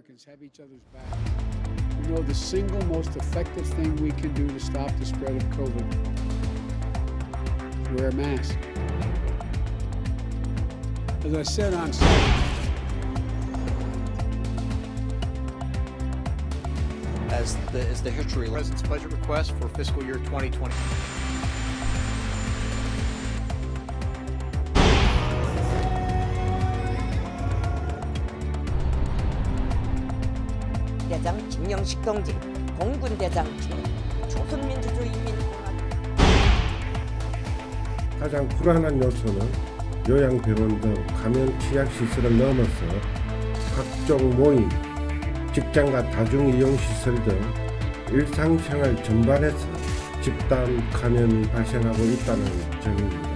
Americans have each other's back. We know the single most effective thing we can do to stop the spread of COVID is wear a mask. As I said on Saturday, as the history. President's budget request for fiscal year 2020. 대장 김영식 동지, 공군 대장 조선민주주의인민공화국. 가장 불안한 요소는 요양병원 등 감염 취약 시설을 넘어서 각종 모임, 직장과 다중이용시설 등 일상생활 전반에서 집단 감염이 발생하고 있다는 점입니다.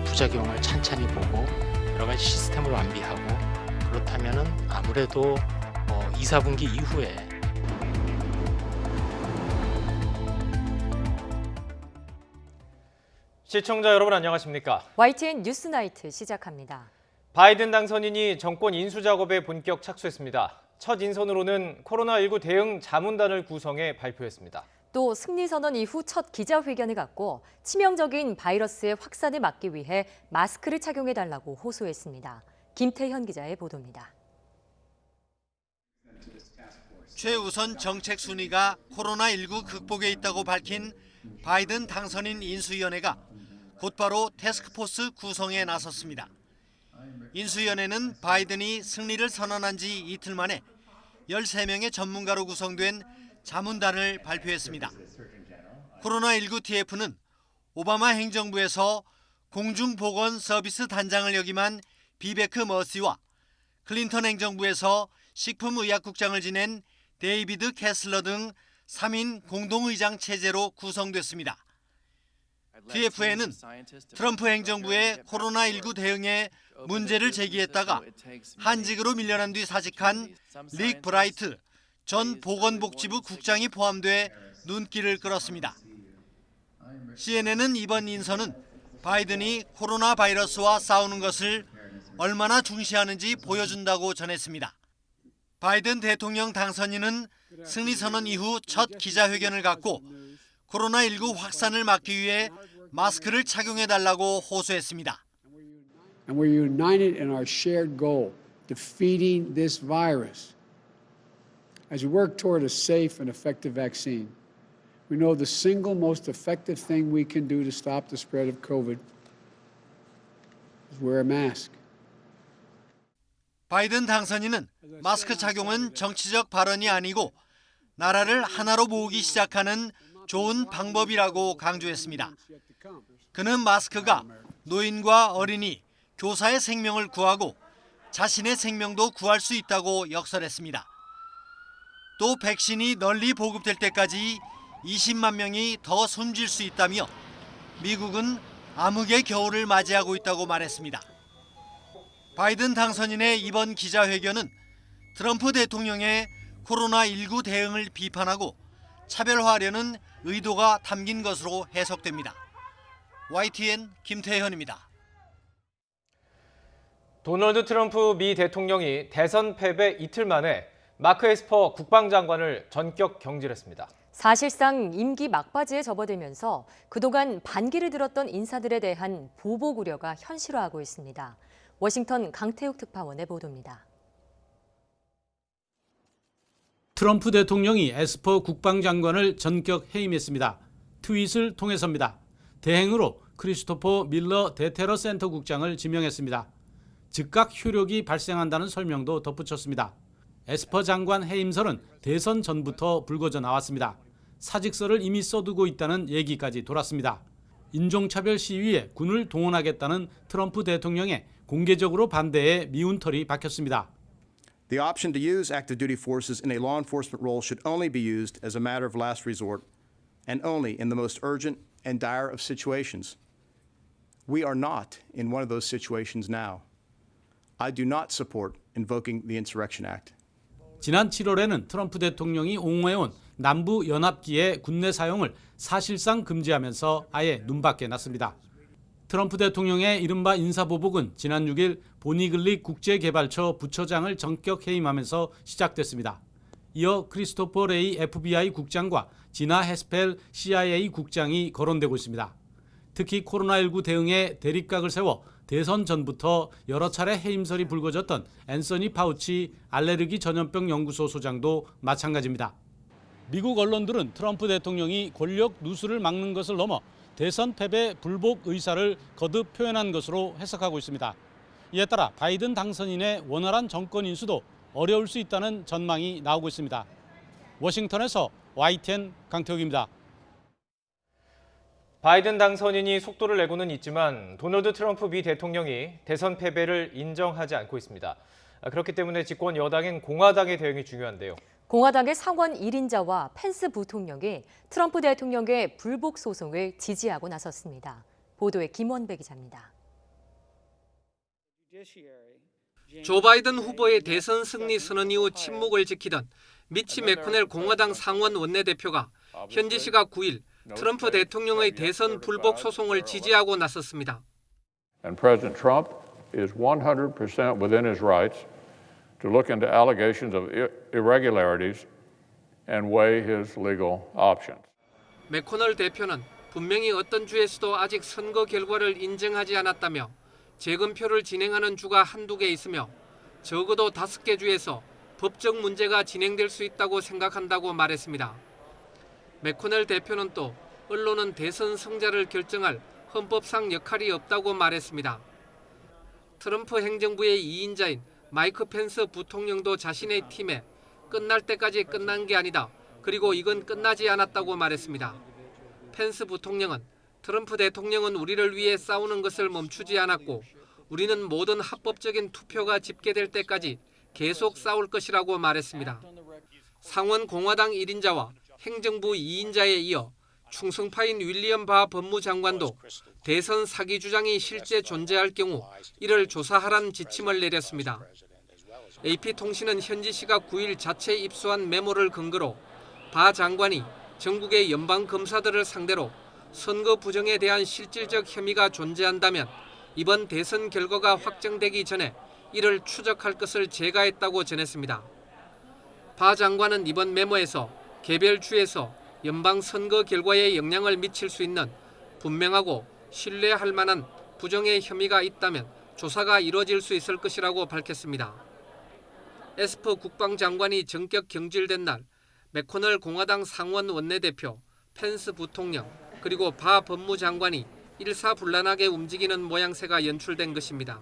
부작용을 찬찬히 보고 여러 가지 시스템을 완비하고 그렇다면은 아무래도 2, 4분기 이후에 시청자 여러분 안녕하십니까? YTN 뉴스나이트 시작합니다. 바이든 당선인이 정권 인수 작업에 본격 착수했습니다. 첫 인선으로는 코로나19 대응 자문단을 구성해 발표했습니다. 또 승리 선언 이후 첫 기자회견을 갖고 치명적인 바이러스의 확산을 막기 위해 마스크를 착용해달라고 호소했습니다. 김태현 기자의 보도입니다. 최우선 정책 순위가 코로나19 극복에 있다고 밝힌 바이든 당선인 인수위원회가 곧바로 태스크포스 구성에 나섰습니다. 인수위원회는 바이든이 승리를 선언한 지 이틀 만에 13명의 전문가로 구성된 자문단을 발표했습니다. 코로나19 TF는 오바마 행정부에서 공중보건서비스 단장을 역임한 비베크 머시와 클린턴 행정부에서 식품의약국장을 지낸 데이비드 캐슬러 등 3인 공동의장 체제로 구성됐습니다. TF에는 트럼프 행정부의 코로나19 대응에 문제를 제기했다가 한직으로 밀려난 뒤 사직한 릭 브라이트 전 보건복지부 국장이 포함돼 눈길을 끌었습니다. CNN은 이번 인선은 바이든이 코로나 바이러스와 싸우는 것을 얼마나 중시하는지 보여준다고 전했습니다. 바이든 대통령 당선인은 승리 선언 이후 첫 기자회견을 갖고 코로나19 확산을 막기 위해 마스크를 착용해달라고 호소했습니다. and we're united in our shared goal, defeating this virus. As we work toward a safe and effective vaccine, we know the single most effective thing we can do to stop the spread of COVID is wear a mask. 바이든 당선인은 마스크 착용은 정치적 발언이 아니고 나라를 하나로 모으기 시작하는 좋은 방법이라고 강조했습니다. 그는 마스크가 노인과 어린이, 교사의 생명을 구하고 자신의 생명도 구할 수 있다고 역설했습니다. 또 백신이 널리 보급될 때까지 20만 명이 더 숨질 수 있다며 미국은 암흑의 겨울을 맞이하고 있다고 말했습니다. 바이든 당선인의 이번 기자회견은 트럼프 대통령의 코로나19 대응을 비판하고 차별화하려는 의도가 담긴 것으로 해석됩니다. YTN 김태현입니다. 도널드 트럼프 미 대통령이 대선 패배 이틀 만에 마크 에스퍼 국방장관을 전격 경질했습니다. 사실상 임기 막바지에 접어들면서 그동안 반기를 들었던 인사들에 대한 보복 우려가 현실화하고 있습니다. 워싱턴 강태욱 특파원의 보도입니다. 트럼프 대통령이 에스퍼 국방장관을 전격 해임했습니다. 트윗을 통해서입니다. 대행으로 크리스토퍼 밀러 대테러 센터 국장을 지명했습니다. 즉각 효력이 발생한다는 설명도 덧붙였습니다. 에스퍼 장관 해임설은 대선 전부터 불거져 나왔습니다. 사직서를 이미 써두고 있다는 얘기까지 돌았습니다. 인종차별 시위에 군을 동원하겠다는 트럼프 대통령의 공개적으로 반대에 미운 털이 박혔습니다. The option to use active duty forces in a law enforcement role should only be used as a matter of last resort and only in the most urgent and dire of situations. We are not in one of those situations now. I do not support invoking the Insurrection Act. 지난 7월에는 트럼프 대통령이 옹호해온 남부 연합기의 군내 사용을 사실상 금지하면서 아예 눈밖에 났습니다. 트럼프 대통령의 이른바 인사보복은 지난 6일 보니글릭 국제개발처 부처장을 전격 해임하면서 시작됐습니다. 이어 크리스토퍼 레이 FBI 국장과 지나 헤스펠 CIA 국장이 거론되고 있습니다. 특히 코로나19 대응에 대립각을 세워 대선 전부터 여러 차례 해임설이 불거졌던 앤서니 파우치 알레르기 전염병 연구소 소장도 마찬가지입니다. 미국 언론들은 트럼프 대통령이 권력 누수를 막는 것을 넘어 대선 패배 불복 의사를 거듭 표현한 것으로 해석하고 있습니다. 이에 따라 바이든 당선인의 원활한 정권 인수도 어려울 수 있다는 전망이 나오고 있습니다. 워싱턴에서 YTN 강태욱입니다. 바이든 당선인이 속도를 내고는 있지만 도널드 트럼프 미 대통령이 대선 패배를 인정하지 않고 있습니다. 그렇기 때문에 집권 여당인 공화당의 대응이 중요한데요. 공화당의 상원 1인자와 펜스 부통령이 트럼프 대통령의 불복 소송을 지지하고 나섰습니다. 보도에 김원배 기자입니다. 조 바이든 후보의 대선 승리 선언 이후 침묵을 지키던 미치 맥코넬 공화당 상원 원내대표가 현지 시각 9일 트럼프 대통령의 대선 불복 소송을 지지하고 나섰습니다. And President Trump is 100% within his rights to look into allegations of irregularities and weigh his legal options. 맥코넬 대표는 분명히 어떤 주에서도 아직 선거 결과를 인정하지 않았다며 재검표를 진행하는 주가 한두 개 있으며 적어도 5개 주에서 법적 문제가 진행될 수 있다고 생각한다고 말했습니다. 맥코넬 대표는 또 언론은 대선 승자를 결정할 헌법상 역할이 없다고 말했습니다. 트럼프 행정부의 2인자인 마이크 펜스 부통령도 자신의 팀에 끝날 때까지 끝난 게 아니다. 그리고 이건 끝나지 않았다고 말했습니다. 펜스 부통령은 트럼프 대통령은 우리를 위해 싸우는 것을 멈추지 않았고 우리는 모든 합법적인 투표가 집계될 때까지 계속 싸울 것이라고 말했습니다. 상원 공화당 1인자와 행정부 2인자에 이어 충성파인 윌리엄 바 법무장관도 대선 사기 주장이 실제 존재할 경우 이를 조사하란 지침을 내렸습니다. AP통신은 현지 시각 9일 자체 입수한 메모를 근거로 바 장관이 전국의 연방 검사들을 상대로 선거 부정에 대한 실질적 혐의가 존재한다면 이번 대선 결과가 확정되기 전에 이를 추적할 것을 제가했다고 전했습니다. 바 장관은 이번 메모에서 개별 주에서 연방 선거 결과에 영향을 미칠 수 있는 분명하고 신뢰할 만한 부정의 혐의가 있다면 조사가 이뤄질 수 있을 것이라고 밝혔습니다. 에스퍼 국방장관이 전격 경질된 날 맥코넬 공화당 상원 원내대표, 펜스 부통령, 그리고 바 법무장관이 일사불란하게 움직이는 모양새가 연출된 것입니다.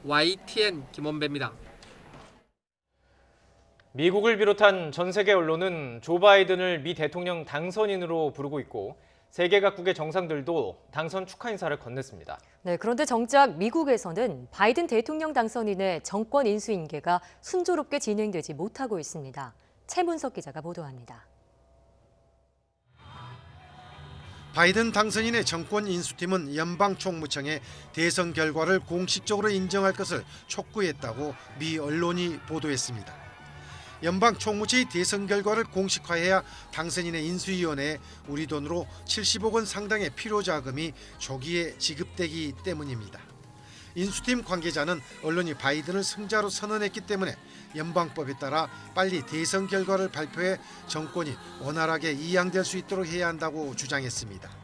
YTN 김원배입니다. 미국을 비롯한 전 세계 언론은 조 바이든을 미 대통령 당선인으로 부르고 있고 세계 각국의 정상들도 당선 축하 인사를 건넸습니다. 네, 그런데 정작 미국에서는 바이든 대통령 당선인의 정권 인수 인계가 순조롭게 진행되지 못하고 있습니다. 최문석 기자가 보도합니다. 바이든 당선인의 정권 인수팀은 연방총무청에 대선 결과를 공식적으로 인정할 것을 촉구했다고 미 언론이 보도했습니다. 연방총무처의 대선 결과를 공식화해야 당선인의 인수위원회에 우리 돈으로 70억 원 상당의 필요자금이 조기에 지급되기 때문입니다. 인수팀 관계자는 언론이 바이든을 승자로 선언했기 때문에 연방법에 따라 빨리 대선 결과를 발표해 정권이 원활하게 이양될 수 있도록 해야 한다고 주장했습니다.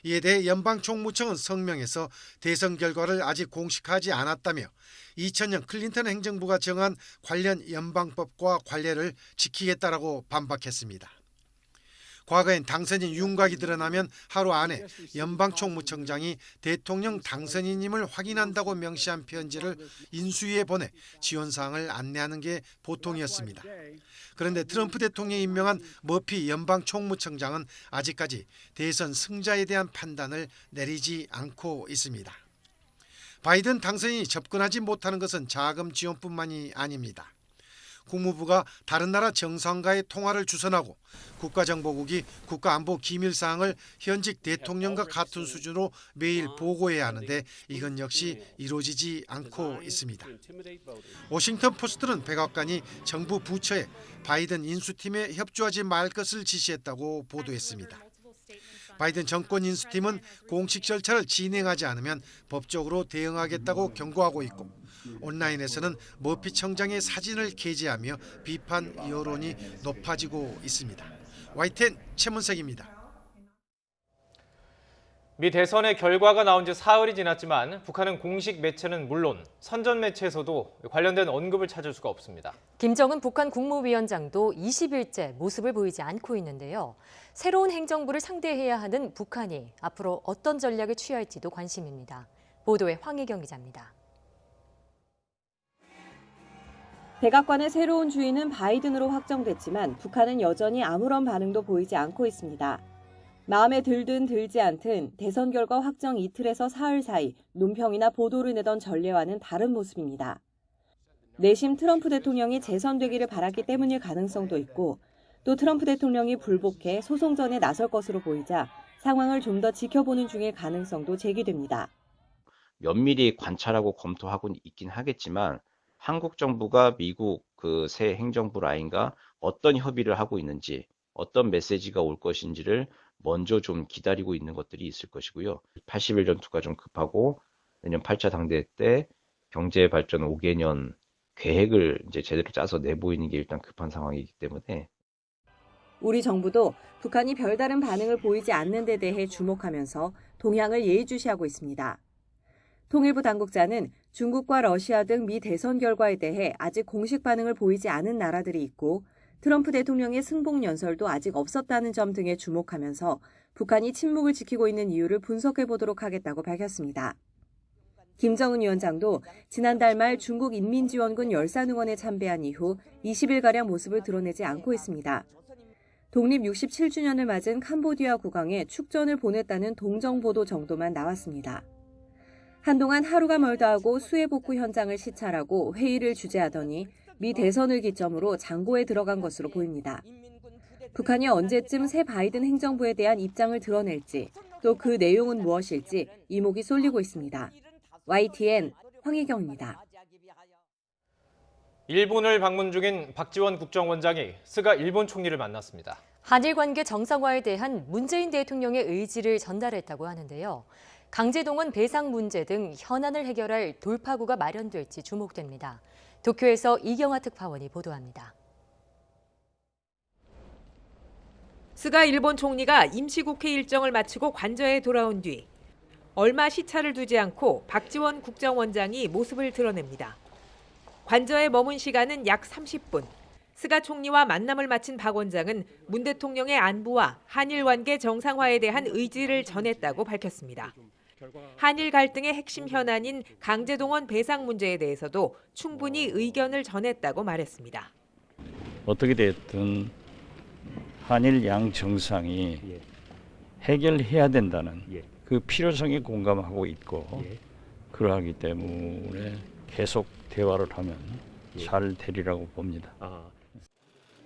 이에 대해 연방총무청은 성명에서 대선 결과를 아직 공식화하지 않았다며 2000년 클린턴 행정부가 정한 관련 연방법과 관례를 지키겠다라고 반박했습니다. 과거엔 당선인 윤곽이 드러나면 하루 안에 연방총무청장이 대통령 당선인임을 확인한다고 명시한 편지를 인수위에 보내 지원사항을 안내하는 게 보통이었습니다. 그런데 트럼프 대통령이 임명한 머피 연방총무청장은 아직까지 대선 승자에 대한 판단을 내리지 않고 있습니다. 바이든 당선인이 접근하지 못하는 것은 자금 지원뿐만이 아닙니다. 국무부가 다른 나라 정상과의 통화를 주선하고 국가정보국이 국가안보 기밀사항을 현직 대통령과 같은 수준으로 매일 보고해야 하는데 이건 역시 이루어지지 않고 있습니다. 워싱턴 포스트는 백악관이 정부 부처에 바이든 인수팀에 협조하지 말 것을 지시했다고 보도했습니다. 바이든 정권 인수팀은 공식 절차를 진행하지 않으면 법적으로 대응하겠다고 경고하고 있고 온라인에서는 머피 청장의 사진을 게재하며 비판 여론이 높아지고 있습니다. YTN 최문석입니다. 미 대선의 결과가 나온 지 사흘이 지났지만 북한은 공식 매체는 물론 선전 매체에서도 관련된 언급을 찾을 수가 없습니다. 김정은 북한 국무위원장도 20일째 모습을 보이지 않고 있는데요. 새로운 행정부를 상대해야 하는 북한이 앞으로 어떤 전략을 취할지도 관심입니다. 보도에 황희경 기자입니다. 백악관의 새로운 주인은 바이든으로 확정됐지만 북한은 여전히 아무런 반응도 보이지 않고 있습니다. 마음에 들든 들지 않든 대선 결과 확정 이틀에서 사흘 사이 논평이나 보도를 내던 전례와는 다른 모습입니다. 내심 트럼프 대통령이 재선되기를 바랐기 때문일 가능성도 있고 또 트럼프 대통령이 불복해 소송전에 나설 것으로 보이자 상황을 좀 더 지켜보는 중일 가능성도 제기됩니다. 면밀히 관찰하고 검토하고 있긴 하겠지만 한국 정부가 미국 그 새 행정부 라인과 어떤 협의를 하고 있는지 어떤 메시지가 올 것인지를 먼저 좀 기다리고 있는 것들이 있을 것이고요. 80일 전투가 좀 급하고 내년 8차 당대 때 경제 발전 5개년 계획을 이제 제대로 짜서 내보이는 게 일단 급한 상황이기 때문에 우리 정부도 북한이 별다른 반응을 보이지 않는 데 대해 주목하면서 동향을 예의주시하고 있습니다. 통일부 당국자는 중국과 러시아 등 미 대선 결과에 대해 아직 공식 반응을 보이지 않은 나라들이 있고 트럼프 대통령의 승복 연설도 아직 없었다는 점 등에 주목하면서 북한이 침묵을 지키고 있는 이유를 분석해 보도록 하겠다고 밝혔습니다. 김정은 위원장도 지난달 말 중국 인민지원군 열산응원에 참배한 이후 20일가량 모습을 드러내지 않고 있습니다. 독립 67주년을 맞은 캄보디아 국왕에 축전을 보냈다는 동정보도 정도만 나왔습니다. 한동안 하루가 멀다 하고 수해 복구 현장을 시찰하고 회의를 주재하더니 미 대선을 기점으로 장고에 들어간 것으로 보입니다. 북한이 언제쯤 새 바이든 행정부에 대한 입장을 드러낼지 또 그 내용은 무엇일지 이목이 쏠리고 있습니다. YTN 황희경입니다. 일본을 방문 중인 박지원 국정원장이 스가 일본 총리를 만났습니다. 한일 관계 정상화에 대한 문재인 대통령의 의지를 전달했다고 하는데요. 강제동원 배상 문제 등 현안을 해결할 돌파구가 마련될지 주목됩니다. 도쿄에서 이경아 특파원이 보도합니다. 스가 일본 총리가 임시국회 일정을 마치고 관저에 돌아온 뒤 얼마 시차를 두지 않고 박지원 국정원장이 모습을 드러냅니다. 관저에 머문 시간은 약 30분. 스가 총리와 만남을 마친 박 원장은 문 대통령의 안부와 한일 관계 정상화에 대한 의지를 전했다고 밝혔습니다. 한일 갈등의 핵심 현안인 강제동원 배상 문제에 대해서도 충분히 의견을 전했다고 말했습니다. 어떻게 됐든 한일 양 정상이 해결해야 된다는 그 필요성에 공감하고 있고 그러하기 때문에 계속 대화를 하면 잘 되리라고 봅니다.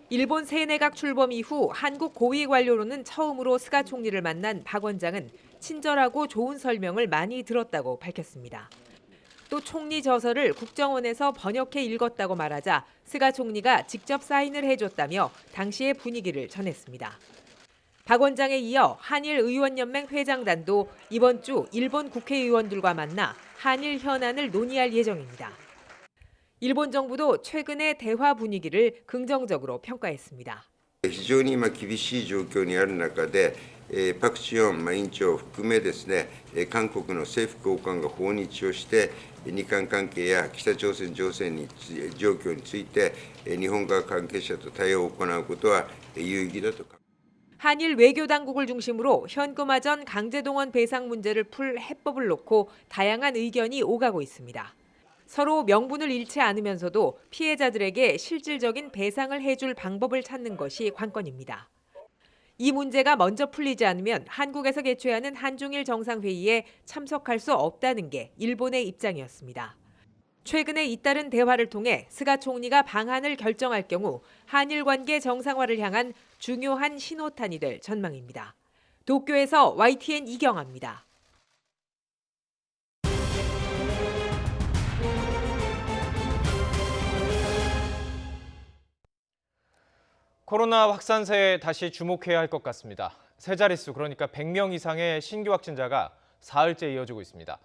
일본 새 내각 출범 이후 한국 고위 관료로는 처음으로 스가 총리를 만난 박 원장은 친절하고 좋은 설명을 많이 들었다고 밝혔습니다. 또 총리 저서를 국정원에서 번역해 읽었다고 말하자 스가 총리가 직접 사인을 해줬다며 당시의 분위기를 전했습니다. 박 원장에 이어 한일의원연맹 회장단도 이번 주 일본 국회의원들과 만나 한일 현안을 논의할 예정입니다. 일본 정부도 최근의 대화 분위기를 긍정적으로 평가했습니다. 非常に今厳しい状況にある中で、パク・チヨン委員長を含めですね、韓国の政府高官が訪日をして、日韓関係や北朝鮮情勢状況について、日本側関係者と対応を行うことは有意義だと考えます。 한일 외교 당국을 중심으로 현금화전 강제동원 배상 문제를 풀 해법을 놓고 다양한 의견이 오가고 있습니다. 서로 명분을 잃지 않으면서도 피해자들에게 실질적인 배상을 해줄 방법을 찾는 것이 관건입니다. 이 문제가 먼저 풀리지 않으면 한국에서 개최하는 한중일 정상회의에 참석할 수 없다는 게 일본의 입장이었습니다. 최근에 잇따른 대화를 통해 스가 총리가 방안을 결정할 경우 한일 관계 정상화를 향한 중요한 신호탄이 될 전망입니다. 도쿄에서 YTN 이경아입니다. 코로나 확산세에 다시 주목해야 할 것 같습니다. 세 자릿수, 그러니까 100명 이상의 신규 확진자가 사흘째 이어지고 있습니다.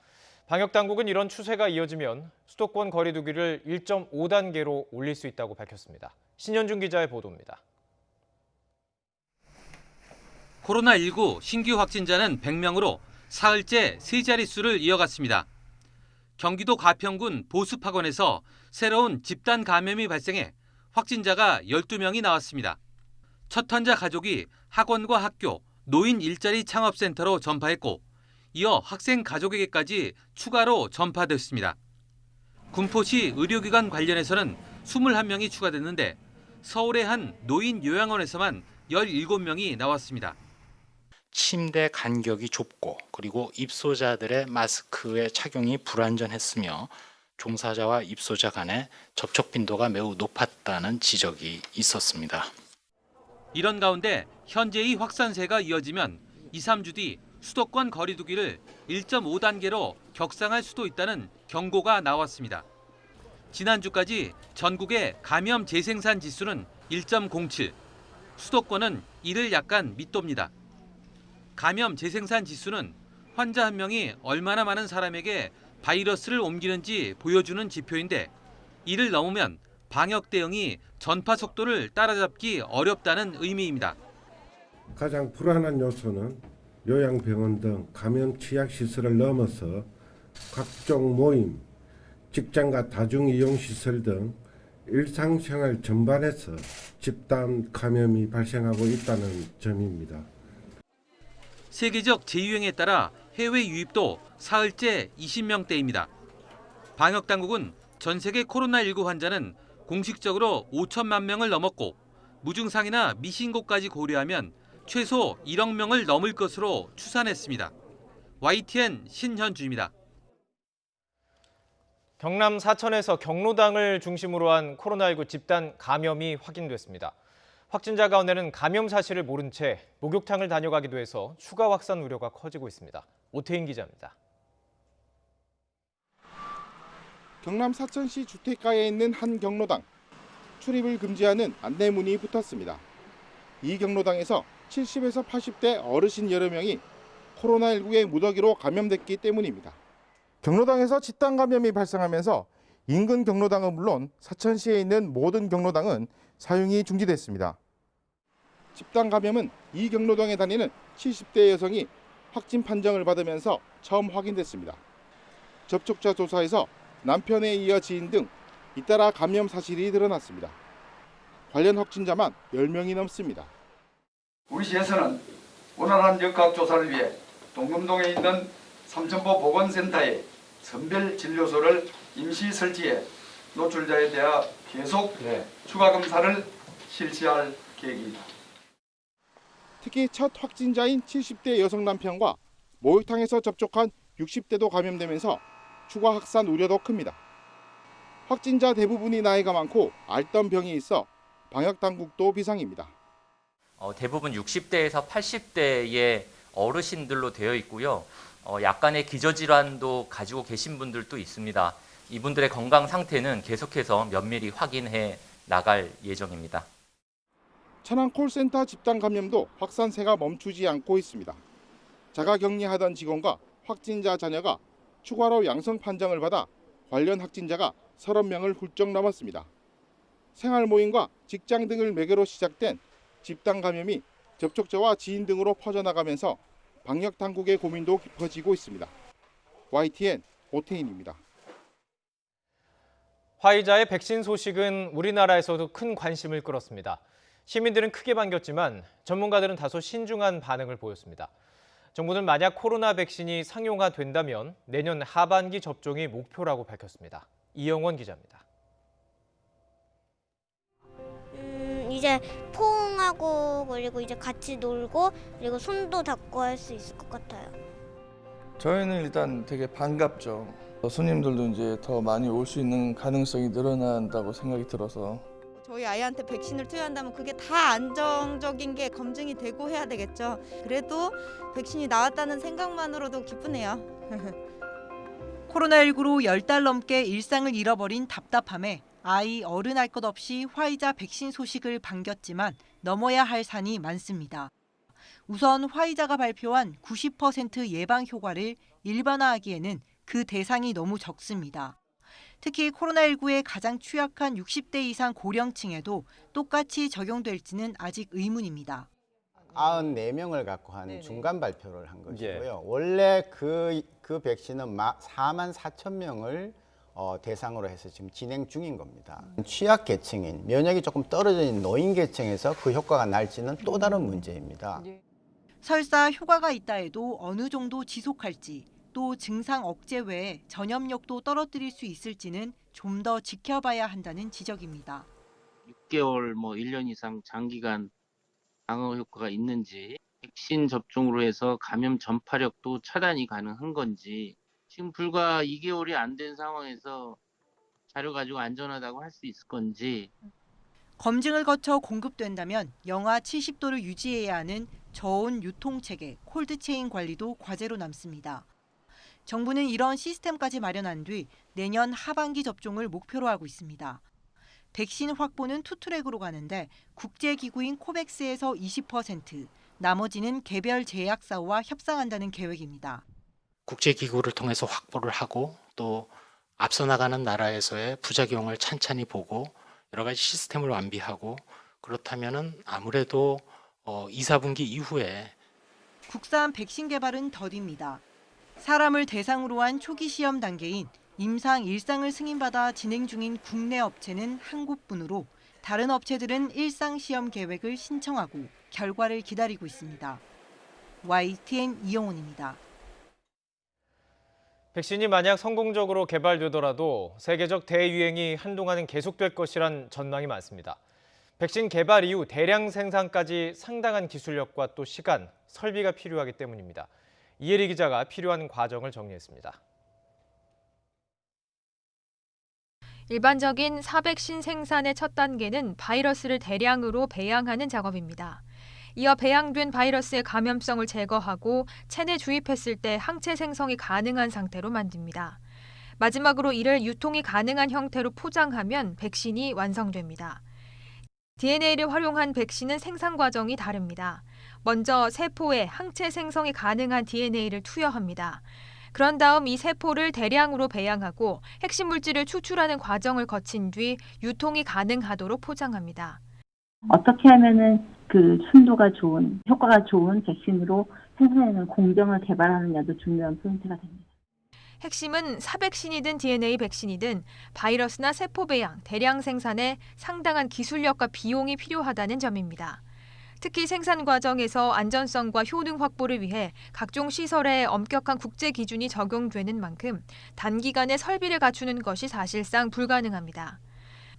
방역당국은 이런 추세가 이어지면 수도권 거리 두기를 1.5단계로 올릴 수 있다고 밝혔습니다. 신현준 기자의 보도입니다. 코로나19 신규 확진자는 100명으로 사흘째 세 자릿수를 이어갔습니다. 경기도 가평군 보습학원에서 새로운 집단 감염이 발생해 확진자가 12명이 나왔습니다. 첫 환자 가족이 학원과 학교, 노인 일자리 창업센터로 전파했고 이어 학생 가족에게까지 추가로 전파됐습니다. 군포시 의료기관 관련해서는 21명이 추가됐는데 서울의 한 노인 요양원에서만 17명이 나왔습니다. 침대 간격이 좁고 그리고 입소자들의 마스크의 착용이 불안전했으며 종사자와 입소자 간의 접촉 빈도가 매우 높았다는 지적이 있었습니다. 이런 가운데 현재의 확산세가 이어지면 2, 3주 뒤 수도권 거리 두기를 1.5단계로 격상할 수도 있다는 경고가 나왔습니다. 지난주까지 전국의 감염 재생산 지수는 1.07, 수도권은 이를 약간 밑돕니다. 감염 재생산 지수는 환자 한 명이 얼마나 많은 사람에게 바이러스를 옮기는지 보여주는 지표인데 이를 넘으면 방역 대응이 전파 속도를 따라잡기 어렵다는 의미입니다. 가장 불안한 요소는 요양병원 등 감염 취약시설을 넘어서 각종 모임, 직장과 다중이용시설 등 일상생활 전반에서 집단 감염이 발생하고 있다는 점입니다. 세계적 재유행에 따라 해외 유입도 사흘째 20명대입니다. 방역당국은 전 세계 코로나19 환자는 공식적으로 5천만 명을 넘었고 무증상이나 미신고까지 고려하면 최소 1억 명을 넘을 것으로 추산했습니다. YTN 신현주입니다. 경남 사천에서 경로당을 중심으로 한 코로나19 집단 감염이 확인됐습니다. 확진자 가운데는 감염 사실을 모른 채 목욕탕을 다녀가기도 해서 추가 확산 우려가 커지고 있습니다. 오태인 기자입니다. 경남 사천시 주택가에 있는 한 경로당. 출입을 금지하는 안내문이 붙었습니다. 이 경로당에서 70에서 80대 어르신 여러 명이 코로나19의 무더기로 감염됐기 때문입니다. 경로당에서 집단 감염이 발생하면서 인근 경로당은 물론 사천시에 있는 모든 경로당은 사용이 중지됐습니다. 집단 감염은 이 경로당에 다니는 70대 여성이 확진 판정을 받으면서 처음 확인됐습니다. 접촉자 조사에서 남편에 이어 지인 등 잇따라 감염 사실이 드러났습니다. 관련 확진자만 10명이 넘습니다. 우리 시에서는 원활한 역학 조사를 위해 동금동에 있는 삼천포 보건센터에 선별 진료소를 임시 설치해 노출자에 대해 계속 추가 검사를 실시할 계획입니다. 특히 첫 확진자인 70대 여성 남편과 목욕탕에서 접촉한 60대도 감염되면서 추가 확산 우려도 큽니다. 확진자 대부분이 나이가 많고 앓던 병이 있어 방역당국도 비상입니다. 대부분 60대에서 80대의 어르신들로 되어 있고요. 약간의 기저질환도 가지고 계신 분들도 있습니다. 이분들의 건강 상태는 계속해서 면밀히 확인해 나갈 예정입니다. 천안 콜센터 집단 감염도 확산세가 멈추지 않고 있습니다. 자가격리하던 직원과 확진자 자녀가 추가로 양성 판정을 받아 관련 확진자가 30명을 훌쩍 넘었습니다. 생활 모임과 직장 등을 매개로 시작된 집단 감염이 접촉자와 지인 등으로 퍼져나가면서 방역 당국의 고민도 깊어지고 있습니다. YTN 오태인입니다. 화이자의 백신 소식은 우리나라에서도 큰 관심을 끌었습니다. 시민들은 크게 반겼지만 전문가들은 다소 신중한 반응을 보였습니다. 정부는 만약 코로나 백신이 상용화된다면 내년 하반기 접종이 목표라고 밝혔습니다. 이영원 기자입니다. 이제 포옹하고 그리고 이제 같이 놀고 그리고 손도 닦고 할 수 있을 것 같아요. 저희는 일단 되게 반갑죠. 손님들도 이제 더 많이 올 수 있는 가능성이 늘어난다고 생각이 들어서. 저희 아이한테 백신을 투여한다면 그게 다 안정적인 게 검증이 되고 해야 되겠죠. 그래도 백신이 나왔다는 생각만으로도 기쁘네요. 코로나19로 10달 넘게 일상을 잃어버린 답답함에 아이, 어른 할 것 없이 화이자 백신 소식을 반겼지만 넘어야 할 산이 많습니다. 우선 화이자가 발표한 90% 예방 효과를 일반화하기에는 그 대상이 너무 적습니다. 특히 코로나19에 가장 취약한 60대 이상 고령층에도 똑같이 적용될지는 아직 의문입니다. 94명을 갖고 한 중간 발표를 한 것이고요. 원래 그 백신은 4만 4천 명을 대상으로 해서 지금 진행 중인 겁니다. 취약 계층인, 면역이 조금 떨어져 있는 노인 계층에서 그 효과가 날지는 또 다른 문제입니다. 설사 효과가 있다 해도 어느 정도 지속할지, 또 증상 억제 외에 전염력도 떨어뜨릴 수 있을지는 좀 더 지켜봐야 한다는 지적입니다. 6개월, 1년 이상 장기간 방어 효과가 있는지, 백신 접종으로 해서 감염 전파력도 차단이 가능한 건지, 지금 불과 2개월이 안 된 상황에서 자료 가지고 안전하다고 할 수 있을 건지. 검증을 거쳐 공급된다면 영하 70도를 유지해야 하는 저온 유통체계, 콜드체인 관리도 과제로 남습니다. 정부는 이런 시스템까지 마련한 뒤 내년 하반기 접종을 목표로 하고 있습니다. 백신 확보는 투트랙으로 가는데 국제기구인 코백스에서 20%, 나머지는 개별 제약사와 협상한다는 계획입니다. 국제기구를 통해서 확보를 하고 또 앞서 나가는 나라에서의 부작용을 찬찬히 보고 여러 가지 시스템을 완비하고 그렇다면은 아무래도 2, 4분기 이후에 국산 백신 개발은 더딥니다. 사람을 대상으로 한 초기 시험 단계인 임상 1상을 승인받아 진행 중인 국내 업체는 한 곳뿐으로 다른 업체들은 1상 시험 계획을 신청하고 결과를 기다리고 있습니다. YTN 이영훈입니다. 백신이 만약 성공적으로 개발되더라도 세계적 대유행이 한동안은 계속될 것이란 전망이 많습니다. 백신 개발 이후 대량 생산까지 상당한 기술력과 또 시간, 설비가 필요하기 때문입니다. 이혜리 기자가 필요한 과정을 정리했습니다. 일반적인 사백신 생산의 첫 단계는 바이러스를 대량으로 배양하는 작업입니다. 이어 배양된 바이러스의 감염성을 제거하고 체내 주입했을 때 항체 생성이 가능한 상태로 만듭니다. 마지막으로 이를 유통이 가능한 형태로 포장하면 백신이 완성됩니다. DNA를 활용한 백신은 생산 과정이 다릅니다. 먼저 세포에 항체 생성이 가능한 DNA를 투여합니다. 그런 다음 이 세포를 대량으로 배양하고 핵심 물질을 추출하는 과정을 거친 뒤 유통이 가능하도록 포장합니다. 어떻게 하면은 그 순도가 좋은, 효과가 좋은 백신으로 생산하는 공정을 개발하느냐도 중요한 포인트가 됩니다. 핵심은 사백신이든 DNA 백신이든 바이러스나 세포 배양, 대량 생산에 상당한 기술력과 비용이 필요하다는 점입니다. 특히 생산 과정에서 안전성과 효능 확보를 위해 각종 시설에 엄격한 국제 기준이 적용되는 만큼 단기간에 설비를 갖추는 것이 사실상 불가능합니다.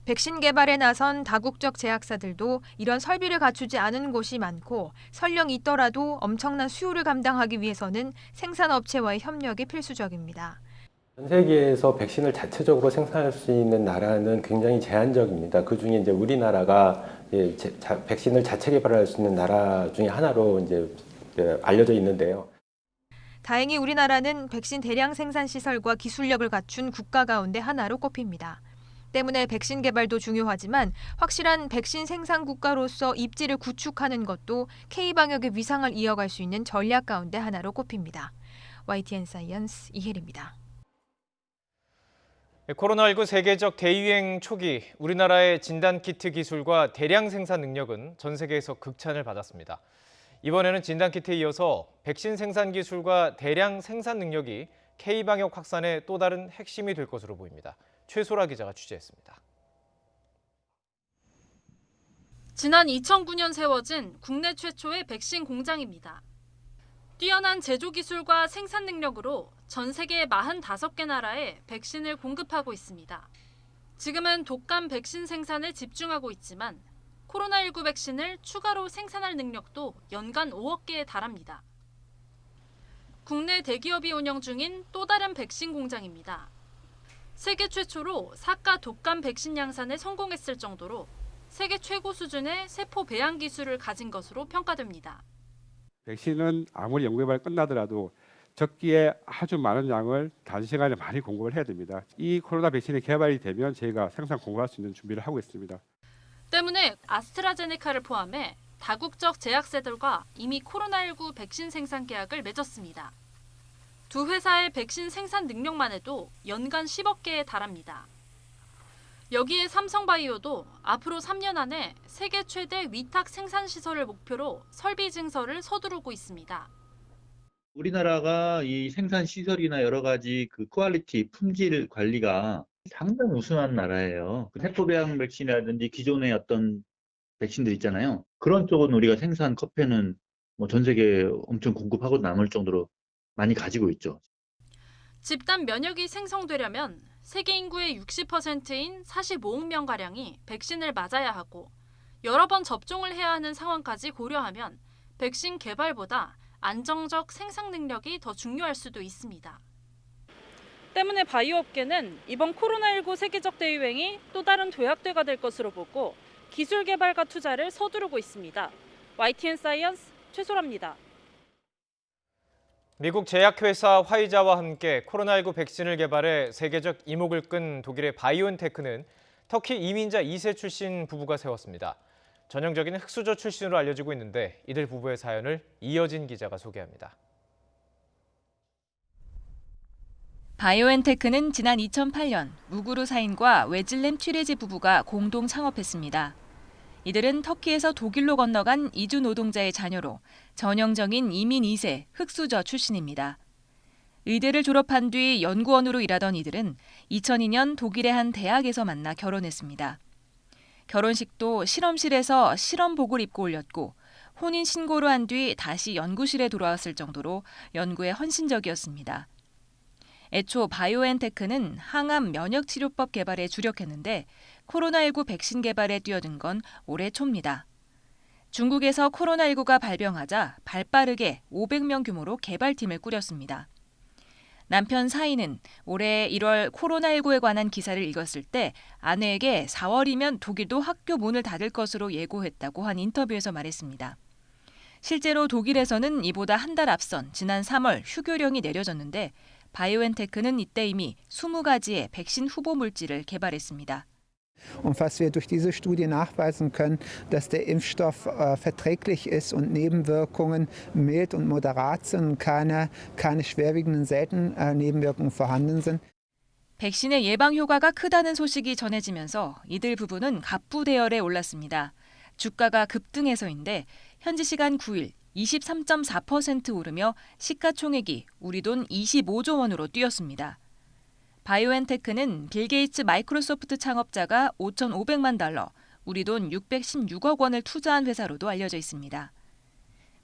백신 개발에 나선 다국적 제약사들도 이런 설비를 갖추지 않은 곳이 많고 설령 있더라도 엄청난 수요를 감당하기 위해서는 생산업체와의 협력이 필수적입니다. 전 세계에서 백신을 자체적으로 생산할 수 있는 나라는 굉장히 제한적입니다. 그중에 이제 우리나라가 백신을 자체 개발할 수 있는 나라 중에 하나로 이제 알려져 있는데요. 다행히 우리나라는 백신 대량 생산 시설과 기술력을 갖춘 국가 가운데 하나로 꼽힙니다. 때문에 백신 개발도 중요하지만 확실한 백신 생산 국가로서 입지를 구축하는 것도 K방역의 위상을 이어갈 수 있는 전략 가운데 하나로 꼽힙니다. YTN 사이언스 이혜리입니다. 코로나19 세계적 대유행 초기 우리나라의 진단키트 기술과 대량 생산 능력은 전 세계에서 극찬을 받았습니다. 이번에는 진단키트에 이어서 백신 생산 기술과 대량 생산 능력이 K방역 확산의 또 다른 핵심이 될 것으로 보입니다. 최소라 기자가 취재했습니다. 지난 2009년 세워진 국내 최초의 백신 공장입니다. 뛰어난 제조 기술과 생산 능력으로 전 세계 45개 나라에 백신을 공급하고 있습니다. 지금은 독감 백신 생산에 집중하고 있지만 코로나19 백신을 추가로 생산할 능력도 연간 5억 개에 달합니다. 국내 대기업이 운영 중인 또 다른 백신 공장입니다. 세계 최초로 사가 독감 백신 양산에 성공했을 정도로 세계 최고 수준의 세포 배양 기술을 가진 것으로 평가됩니다. 백신은 아무리 연구개발이 끝나더라도 적기에 아주 많은 양을 단시간에 많이 공급을 해야 됩니다. 이 코로나 백신이 개발이 되면 저희가 생산 공급할 수 있는 준비를 하고 있습니다. 때문에 아스트라제네카를 포함해 다국적 제약사들과 이미 코로나19 백신 생산 계약을 맺었습니다. 두 회사의 백신 생산 능력만 해도 연간 10억 개에 달합니다. 여기에 삼성바이오도 앞으로 3년 안에 세계 최대 위탁 생산 시설을 목표로 설비 증설을 서두르고 있습니다. 우리나라가 이 생산 시설이나 여러 가지 그 퀄리티, 품질 관리가 상당히 우수한 나라예요. 세포배양 백신이라든지 기존의 어떤 백신들 있잖아요. 그런 쪽은 우리가 생산 컵에는 뭐 전 세계에 엄청 공급하고 남을 정도로 많이 가지고 있죠. 집단 면역이 생성되려면 세계 인구의 60%인 45억 명가량이 백신을 맞아야 하고 여러 번 접종을 해야 하는 상황까지 고려하면 백신 개발보다 안정적 생산 능력이 더 중요할 수도 있습니다. 때문에 바이오 업계는 이번 코로나19 세계적 대유행이 또 다른 도약대가 될 것으로 보고 기술 개발과 투자를 서두르고 있습니다. YTN 사이언스 최소라입니다. 미국 제약회사 화이자와 함께 코로나19 백신을 개발해 세계적 이목을 끈 독일의 바이오엔테크는 터키 이민자 2세 출신 부부가 세웠습니다. 전형적인 흑수저 출신으로 알려지고 있는데 이들 부부의 사연을 이어진 기자가 소개합니다. 바이오엔테크는 지난 2008년 우구르 사인과 웨즐렘 튀레지 부부가 공동 창업했습니다. 이들은 터키에서 독일로 건너간 이주 노동자의 자녀로 전형적인 이민 2세 흑수저 출신입니다. 의대를 졸업한 뒤 연구원으로 일하던 이들은 2002년 독일의 한 대학에서 만나 결혼했습니다. 결혼식도 실험실에서 실험복을 입고 올렸고 혼인신고를 한 뒤 다시 연구실에 돌아왔을 정도로 연구에 헌신적이었습니다. 애초 바이오엔테크는 항암 면역치료법 개발에 주력했는데 코로나19 백신 개발에 뛰어든 건 올해 초입니다. 중국에서 코로나19가 발병하자 발빠르게 500명 규모로 개발팀을 꾸렸습니다. 남편 사인은 올해 1월 코로나19에 관한 기사를 읽었을 때 아내에게 4월이면 독일도 학교 문을 닫을 것으로 예고했다고 한 인터뷰에서 말했습니다. 실제로 독일에서는 이보다 한 달 앞선 지난 3월 휴교령이 내려졌는데 바이오엔테크는 이때 이미 20가지의 백신 후보 물질을 개발했습니다. Und was wir durch diese Studie nachweisen können, dass der Impfstoff verträglich ist und Nebenwirkungen mild und moderat sind, keine schwerwiegenden seltenen Nebenwirkungen vorhanden sind. 백신의 예방 효과가 크다는 소식이 전해지면서 이들 부부는 갑부대열에 올랐습니다. 주가가 급등해서인데 현지 시간 9일 23.4% 오르며 시가총액이 우리 돈 25조 원으로 뛰었습니다. 바이오엔테크는 빌 게이츠 마이크로소프트 창업자가 5,500만 달러, 우리 돈 616억 원을 투자한 회사로도 알려져 있습니다.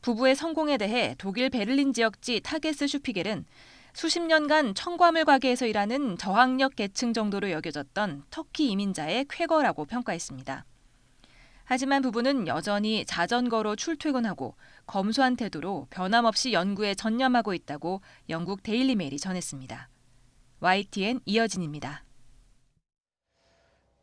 부부의 성공에 대해 독일 베를린 지역지 타게스 슈피겔은 수십 년간 청과물 가게에서 일하는 저학력 계층 정도로 여겨졌던 터키 이민자의 쾌거라고 평가했습니다. 하지만 부부는 여전히 자전거로 출퇴근하고 검소한 태도로 변함없이 연구에 전념하고 있다고 영국 데일리 메일이 전했습니다. YTN 이어진입니다.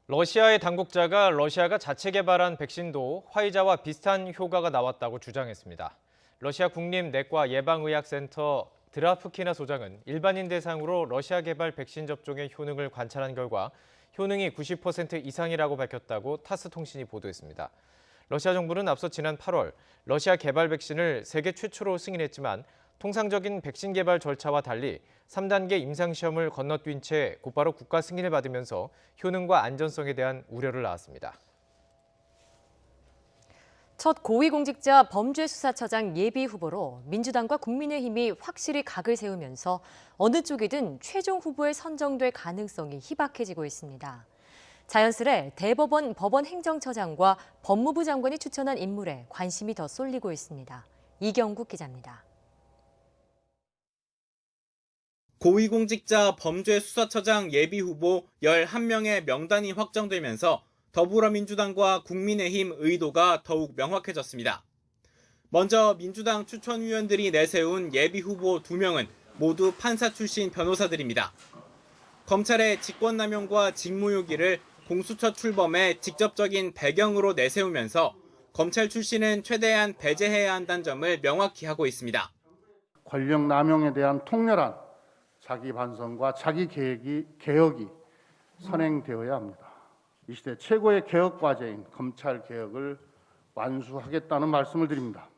러시아의 당국자가 러시아가 자체 개발한 백신도 화이자와 비슷한 효과가 나왔다고 주장했습니다. 러시아 국립내과 예방의학센터 드라프키나 소장은 일반인 대상으로 러시아 개발 백신 접종의 효능을 관찰한 결과 효능이 90% 이상이라고 밝혔다고 타스 통신이 보도했습니다. 러시아 정부는 앞서 지난 8월 러시아 개발 백신을 세계 최초로 승인했지만 통상적인 백신 개발 절차와 달리 3단계 임상시험을 건너뛴 채 곧바로 국가 승인을 받으면서 효능과 안전성에 대한 우려를 낳았습니다. 첫 고위공직자 범죄수사처장 예비 후보로 민주당과 국민의힘이 확실히 각을 세우면서 어느 쪽이든 최종 후보에 선정될 가능성이 희박해지고 있습니다. 자연스레 대법원 법원행정처장과 법무부 장관이 추천한 인물에 관심이 더 쏠리고 있습니다. 이경국 기자입니다. 고위공직자 범죄수사처장 예비후보 11명의 명단이 확정되면서 더불어민주당과 국민의힘 의도가 더욱 명확해졌습니다. 먼저 민주당 추천위원들이 내세운 예비후보 2명은 모두 판사 출신 변호사들입니다. 검찰의 직권남용과 직무유기를 공수처 출범의 직접적인 배경으로 내세우면서 검찰 출신은 최대한 배제해야 한다는 점을 명확히 하고 있습니다. 권력 남용에 대한 통렬한 자기 반성과 자기 개혁이 선행되어야 합니다. 이 시대 최고의 개혁 과제인 검찰 개혁을 완수하겠다는 말씀을 드립니다.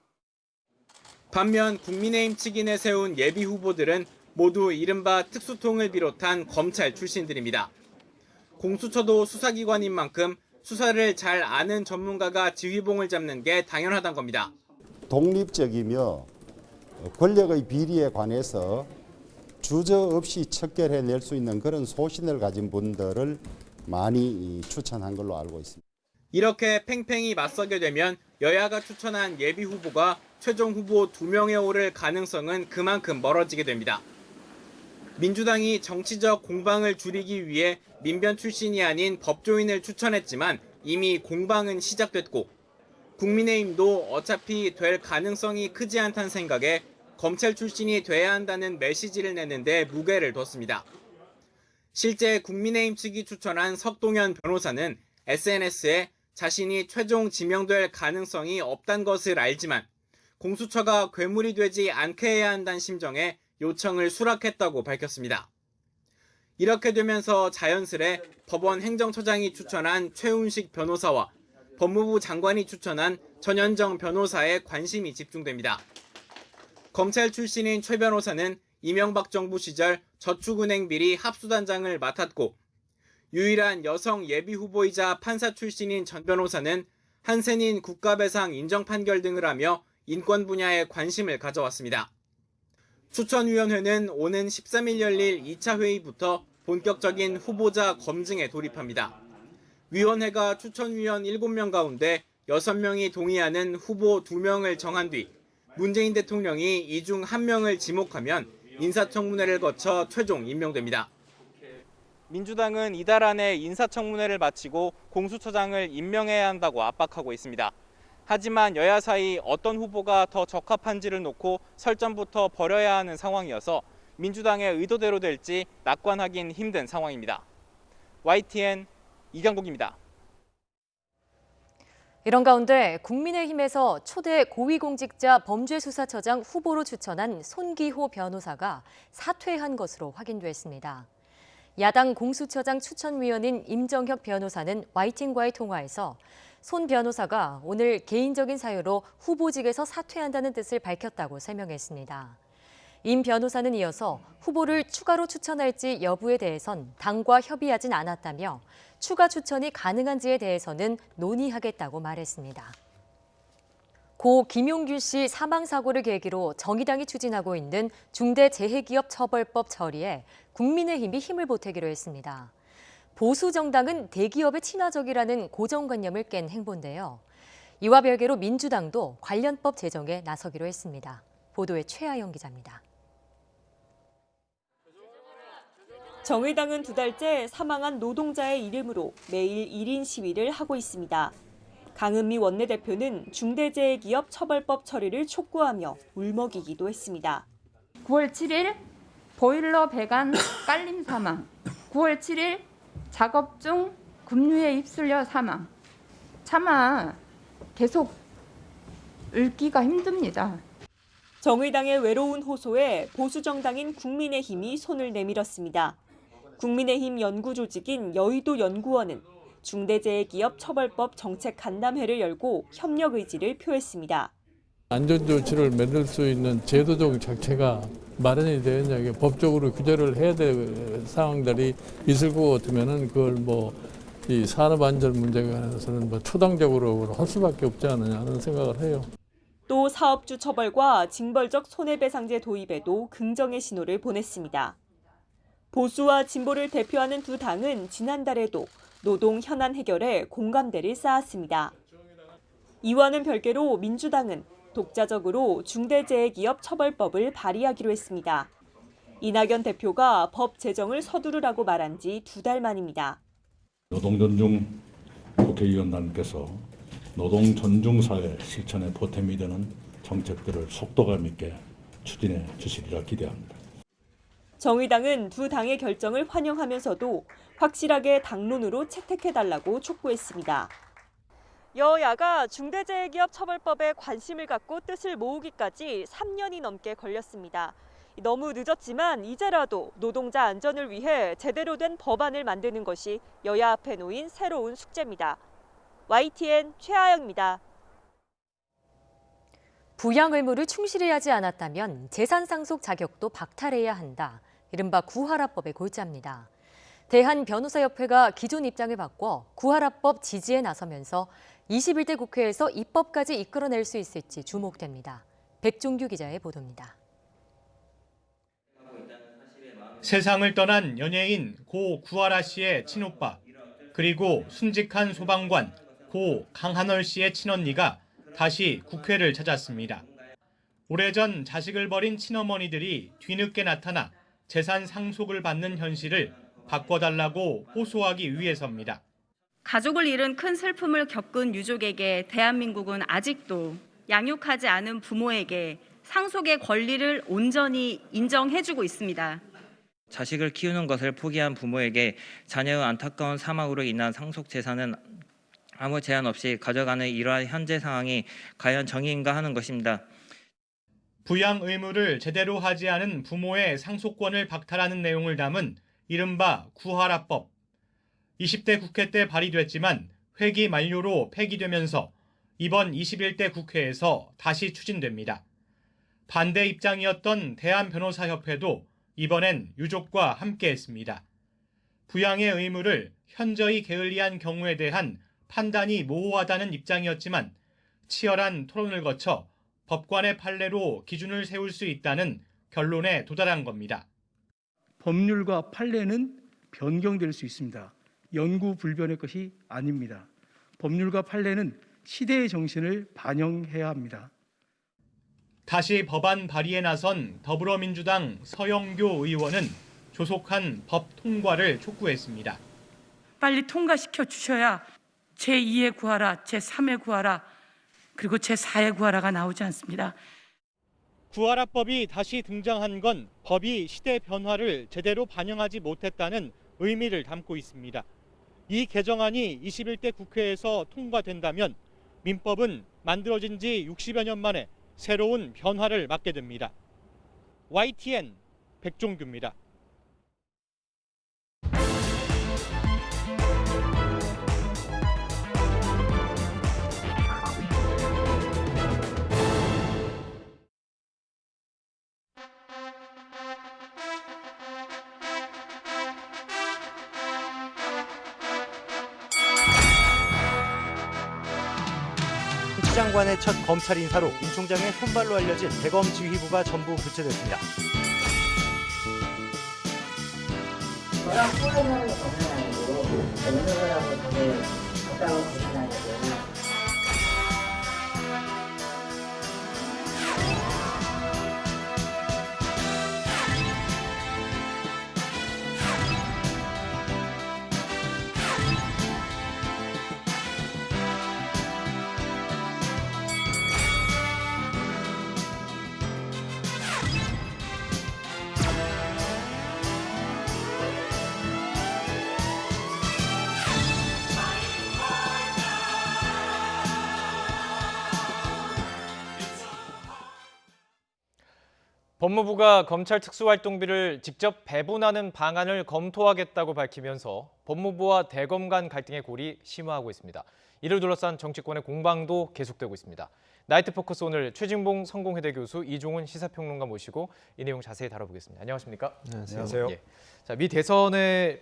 반면 국민의힘 측이 내세운 예비 후보들은 모두 이른바 특수통을 비롯한 검찰 출신들입니다. 공수처도 수사기관인 만큼 수사를 잘 아는 전문가가 지휘봉을 잡는 게 당연하단 겁니다. 독립적이며 권력의 비리에 관해서 주저없이 척결해낼 수 있는 그런 소신을 가진 분들을 많이 추천한 걸로 알고 있습니다. 이렇게 팽팽히 맞서게 되면 여야가 추천한 예비 후보가 최종 후보 2명에 오를 가능성은 그만큼 멀어지게 됩니다. 민주당이 정치적 공방을 줄이기 위해 민변 출신이 아닌 법조인을 추천했지만 이미 공방은 시작됐고 국민의힘도 어차피 될 가능성이 크지 않다는 생각에 검찰 출신이 돼야 한다는 메시지를 내는데 무게를 뒀습니다. 실제 국민의힘 측이 추천한 석동현 변호사는 SNS에 자신이 최종 지명될 가능성이 없다는 것을 알지만 공수처가 괴물이 되지 않게 해야 한다는 심정에 요청을 수락했다고 밝혔습니다. 이렇게 되면서 자연스레 법원 행정처장이 추천한 최훈식 변호사와 법무부 장관이 추천한 전현정 변호사에 관심이 집중됩니다. 검찰 출신인 최 변호사는 이명박 정부 시절 저축은행 비리 합수단장을 맡았고 유일한 여성 예비 후보이자 판사 출신인 전 변호사는 한센인 국가배상 인정 판결 등을 하며 인권 분야에 관심을 가져왔습니다. 추천위원회는 오는 13일 열릴 2차 회의부터 본격적인 후보자 검증에 돌입합니다. 위원회가 추천위원 7명 가운데 6명이 동의하는 후보 2명을 정한 뒤 문재인 대통령이 이 중 1명을 지목하면 인사청문회를 거쳐 최종 임명됩니다. 민주당은 이달 안에 인사청문회를 마치고 공수처장을 임명해야 한다고 압박하고 있습니다. 하지만 여야 사이 어떤 후보가 더 적합한지를 놓고 설전부터 벌여야 하는 상황이어서 민주당의 의도대로 될지 낙관하긴 힘든 상황입니다. YTN 이경국입니다. 이런 가운데 국민의힘에서 초대 고위공직자 범죄수사처장 후보로 추천한 손기호 변호사가 사퇴한 것으로 확인됐습니다. 야당 공수처장 추천위원인 임정혁 변호사는 YTN과의 통화에서 손 변호사가 오늘 개인적인 사유로 후보직에서 사퇴한다는 뜻을 밝혔다고 설명했습니다. 임 변호사는 이어서 후보를 추가로 추천할지 여부에 대해선 당과 협의하진 않았다며 추가 추천이 가능한지에 대해서는 논의하겠다고 말했습니다. 고 김용규 씨 사망 사고를 계기로 정의당이 추진하고 있는 중대재해기업처벌법 처리에 국민의힘이 힘을 보태기로 했습니다. 보수 정당은 대기업에 친화적이라는 고정관념을 깬 행보인데요. 이와 별개로 민주당도 관련법 제정에 나서기로 했습니다. 보도에 최하영 기자입니다. 정의당은 2달째 사망한 노동자의 이름으로 매일 1인 시위를 하고 있습니다. 강은미 원내대표는 중대재해기업 처벌법 처리를 촉구하며 울먹이기도 했습니다. 9월 7일 보일러 배관 깔림 사망, 9월 7일 작업 중 급류에 휩쓸려 사망. 차마 계속 읽기가 힘듭니다. 정의당의 외로운 호소에 보수 정당인 국민의힘이 손을 내밀었습니다. 국민의힘 연구조직인 여의도 연구원은 중대재해기업 처벌법 정책 간담회를 열고 협력 의지를 표했습니다. 안전조치를 만들 수 있는 제도적 자체가 마련이 되었냐, 법적으로 규제를 해야 될 상황들이 있을 것 같으면은 그걸 이 산업안전 문제에 관해서는 초당적으로 할 수밖에 없지 않느냐 하는 생각을 해요. 또 사업주 처벌과 징벌적 손해배상제 도입에도 긍정의 신호를 보냈습니다. 보수와 진보를 대표하는 두 당은 지난달에도 노동 현안 해결에 공감대를 쌓았습니다. 이와는 별개로 민주당은 독자적으로 중대재해기업 처벌법을 발의하기로 했습니다. 이낙연 대표가 법 제정을 서두르라고 말한 지 2달 만입니다. 노동존중 국회의원단께서 노동존중사회 실천에 보탬이 되는 정책들을 속도감 있게 추진해 주시리라 기대합니다. 정의당은 두 당의 결정을 환영하면서도 확실하게 당론으로 채택해달라고 촉구했습니다. 여야가 중대재해기업 처벌법에 관심을 갖고 뜻을 모으기까지 3년이 넘게 걸렸습니다. 너무 늦었지만 이제라도 노동자 안전을 위해 제대로 된 법안을 만드는 것이 여야 앞에 놓인 새로운 숙제입니다. YTN 최하영입니다. 부양 의무를 충실히 하지 않았다면 재산 상속 자격도 박탈해야 한다. 이른바 구하라법의 골자입니다. 대한변호사협회가 기존 입장을 바꿔 구하라법 지지에 나서면서 21대 국회에서 입법까지 이끌어낼 수 있을지 주목됩니다. 백종규 기자의 보도입니다. 세상을 떠난 연예인 고 구하라 씨의 친오빠, 그리고 순직한 소방관 고 강한월 씨의 친언니가 다시 국회를 찾았습니다. 오래전 자식을 버린 친어머니들이 뒤늦게 나타나 재산 상속을 받는 현실을 바꿔달라고 호소하기 위해서입니다. 가족을 잃은 큰 슬픔을 겪은 유족에게 대한민국은 아직도 양육하지 않은 부모에게 상속의 권리를 온전히 인정해주고 있습니다. 자식을 키우는 것을 포기한 부모에게 자녀의 안타까운 사망으로 인한 상속 재산은 아무 제한 없이 가져가는 이러한 현재 상황이 과연 정의인가 하는 것입니다. 부양 의무를 제대로 하지 않은 부모의 상속권을 박탈하는 내용을 담은 이른바 구하라법. 20대 국회 때 발의됐지만 회기 만료로 폐기되면서 이번 21대 국회에서 다시 추진됩니다. 반대 입장이었던 대한변호사협회도 이번엔 유족과 함께했습니다. 부양의 의무를 현저히 게을리한 경우에 대한 판단이 모호하다는 입장이었지만 치열한 토론을 거쳐 법관의 판례로 기준을 세울 수 있다는 결론에 도달한 겁니다. 법률과 판례는 변경될 수 있습니다. 영구불변의 것이 아닙니다. 법률과 판례는 시대의 정신을 반영해야 합니다. 다시 법안 발의에 나선 더불어민주당 서영교 의원은 조속한 법 통과를 촉구했습니다. 빨리 통과시켜 주셔야 제2의 구하라, 제3의 구하라, 그리고 제4의 구하라가 나오지 않습니다. 구하라법이 다시 등장한 건 법이 시대 변화를 제대로 반영하지 못했다는 의미를 담고 있습니다. 이 개정안이 21대 국회에서 통과된다면 민법은 만들어진 지 60여 년 만에 새로운 변화를 맞게 됩니다. YTN 백종규입니다. 장관의 첫 검찰 인사로 임 총장의 손발로 알려진 대검 지휘부가 전부 교체됐습니다. 저랑 포함하는 것은 아니고 어느 거라고 되게 가까운 것은 아니고 법무부가 검찰 특수활동비를 직접 배분하는 방안을 검토하겠다고 밝히면서 법무부와 대검 간 갈등의 골이 심화하고 있습니다. 이를 둘러싼 정치권의 공방도 계속되고 있습니다. 나이트 포커스 오늘 최진봉 성공회대 교수, 이종훈 시사평론가 모시고 이 내용 자세히 다뤄보겠습니다. 안녕하십니까? 안녕하세요. 예. 자, 미 대선에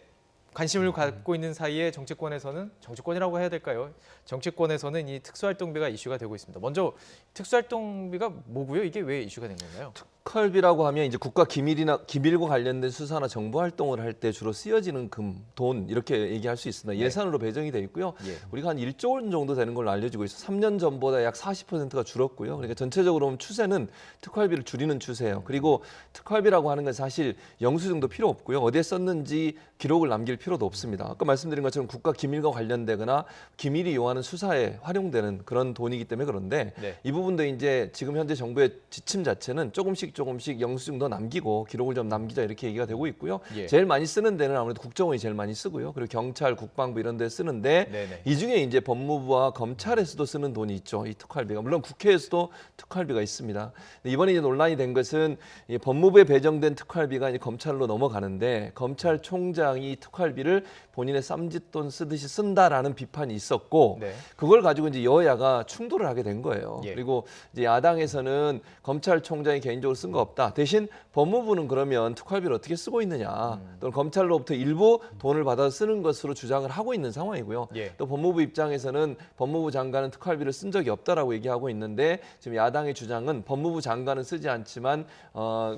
관심을 갖고 있는 사이에 정치권에서는, 정치권이라고 해야 될까요? 정치권에서는 이 특수활동비가 이슈가 되고 있습니다. 먼저 특수활동비가 뭐고요? 이게 왜 이슈가 된 건가요? 특활비라고 하면 이제 국가 기밀과 관련된 수사나 정보 활동을 할 때 주로 쓰여지는 돈 이렇게 얘기할 수 있습니다. 예산으로 배정이 돼 있고요. 우리가 한 1조 원 정도 되는 걸로 알려지고 있어요. 3년 전보다 약 40%가 줄었고요. 그러니까 전체적으로 보면 추세는 특활비를 줄이는 추세예요. 그리고 특활비라고 하는 건 사실 영수증도 필요 없고요. 어디에 썼는지 기록을 남길 필요도 없습니다. 아까 말씀드린 것처럼 국가 기밀과 관련되거나 기밀이 요하는 수사에 활용되는 그런 돈이기 때문에 그런데 이 부분도 이제 지금 현재 정부의 지침 자체는 조금씩 조금씩 영수증 더 남기고 기록을 좀 남기자 이렇게 얘기가 되고 있고요. 예. 제일 많이 쓰는 데는 아무래도 국정원이 제일 많이 쓰고요. 그리고 경찰, 국방부 이런 데 쓰는데 네네. 이 중에 이제 법무부와 검찰에서도 쓰는 돈이 있죠. 이 특활비가. 물론 국회에서도 특활비가 있습니다. 이번에 이제 논란이 된 것은 이 법무부에 배정된 특활비가 이제 검찰로 넘어가는데 검찰총장이 특활비를 본인의 쌈짓돈 쓰듯이 쓴다라는 비판이 있었고 네. 그걸 가지고 이제 여야가 충돌을 하게 된 거예요. 예. 그리고 이제 야당에서는 검찰총장이 개인적으로 쓴 거 없다. 대신 법무부는 그러면 특활비를 어떻게 쓰고 있느냐. 또는 검찰로부터 일부 돈을 받아서 쓰는 것으로 주장을 하고 있는 상황이고요. 예. 또 법무부 입장에서는 법무부 장관은 특활비를 쓴 적이 없다라고 얘기하고 있는데 지금 야당의 주장은 법무부 장관은 쓰지 않지만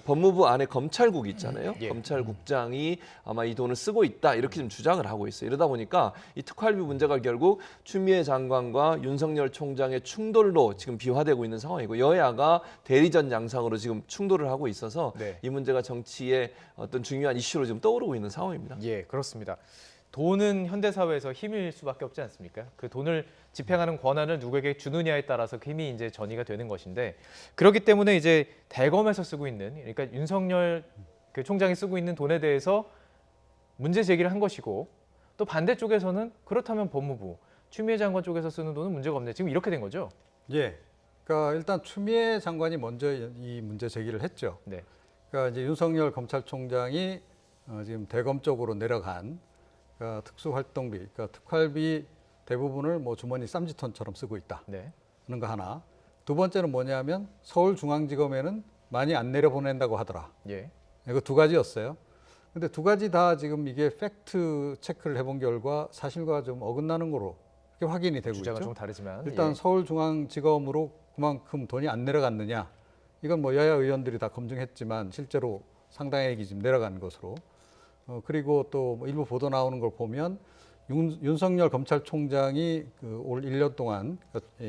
법무부 안에 검찰국이 있잖아요. 예. 검찰국장이 아마 이 돈을 쓰고 있다 이렇게 좀 주장을 하고 있어요. 이러다 보니까 이 특활비 문제가 결국 추미애 장관과 윤석열 총장의 충돌로 지금 비화되고 있는 상황이고 여야가 대리전 양상으로 지금 충돌을 하고 있어서 네. 이 문제가 정치의 어떤 중요한 이슈로 지금 떠오르고 있는 상황입니다. 예, 그렇습니다. 돈은 현대 사회에서 힘일 수밖에 없지 않습니까? 그 돈을 집행하는 권한을 누구에게 주느냐에 따라서 그 힘이 이제 전이가 되는 것인데 그렇기 때문에 이제 대검에서 쓰고 있는 그러니까 윤석열 그 총장이 쓰고 있는 돈에 대해서 문제 제기를 한 것이고 또 반대쪽에서는 그렇다면 법무부 추미애 장관 쪽에서 쓰는 돈은 문제가 없네. 지금 이렇게 된 거죠? 예. 그러니까 일단 추미애 장관이 먼저 이 문제 제기를 했죠. 네. 그러니까 이제 윤석열 검찰총장이 지금 대검 쪽으로 내려간 그러니까 특수활동비, 그러니까 특활비 대부분을 뭐 주머니 쌈짓돈처럼 쓰고 있다. 네. 하는 거 하나. 두 번째는 뭐냐면 서울중앙지검에는 많이 안 내려보낸다고 하더라. 예. 이거 두 가지였어요. 근데 두 가지 다 지금 이게 팩트 체크를 해본 결과 사실과 좀 어긋나는 거로 이렇게 확인이 되고 주장은 있죠. 좀 다르지만 일단 예. 서울중앙지검으로 그만큼 돈이 안 내려갔느냐. 이건 뭐 여야 의원들이 다 검증했지만 실제로 상당액이 지금 내려간 것으로. 그리고 또뭐 일부 보도 나오는 걸 보면 윤석열 검찰총장이 그 올 1년 동안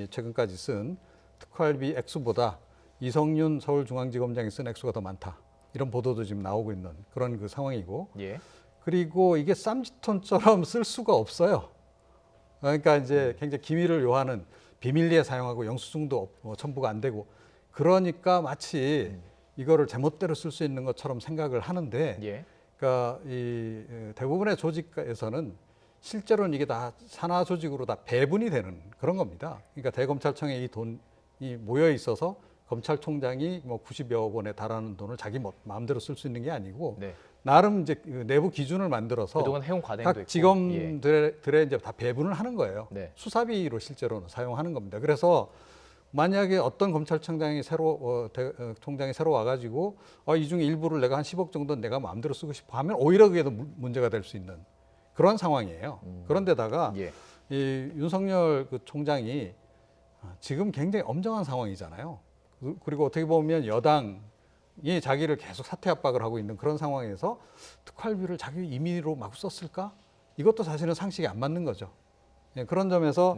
최근까지 쓴 특활비 액수보다 이성윤 서울중앙지검장이 쓴 액수가 더 많다. 이런 보도도 지금 나오고 있는 그런 그 상황이고. 예. 그리고 이게 쌈짓돈처럼 쓸 수가 없어요. 그러니까 이제 굉장히 기밀을 요하는 비밀리에 사용하고 영수증도 첨부가 안 되고 그러니까 마치 이거를 제멋대로 쓸 수 있는 것처럼 생각을 하는데 예. 그러니까 이 대부분의 조직에서는 실제로는 이게 다 산하 조직으로 다 배분이 되는 그런 겁니다. 그러니까 대검찰청에 이 돈이 모여 있어서 검찰총장이 뭐 90여억 원에 달하는 돈을 자기 마음대로 쓸 수 있는 게 아니고 네. 나름 이제 내부 기준을 만들어서 그동안 해온 과정도 있고. 각 지검들에 이제 다 배분을 하는 거예요. 네. 수사비로 실제로는 사용하는 겁니다. 그래서 만약에 어떤 검찰총장이 총장이 새로 와가지고 이 중에 일부를 내가 한 10억 정도는 내가 마음대로 쓰고 싶어 하면 오히려 그게 더 문제가 될 수 있는 그런 상황이에요. 그런데다가 예. 이 윤석열 그 총장이 지금 굉장히 엄정한 상황이잖아요. 그리고 어떻게 보면 여당이 자기를 계속 사퇴 압박을 하고 있는 그런 상황에서 특활비를 자기 임의로 막 썼을까? 이것도 사실은 상식이 안 맞는 거죠. 예, 그런 점에서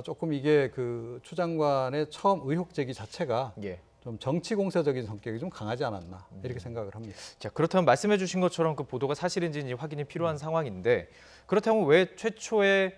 조금 이게 그 추 장관의 처음 의혹 제기 자체가 예. 좀 정치 공세적인 성격이 좀 강하지 않았나 이렇게 생각을 합니다. 자, 그렇다면 말씀해 주신 것처럼 그 보도가 사실인지 확인이 필요한 상황인데 그렇다면 왜 최초에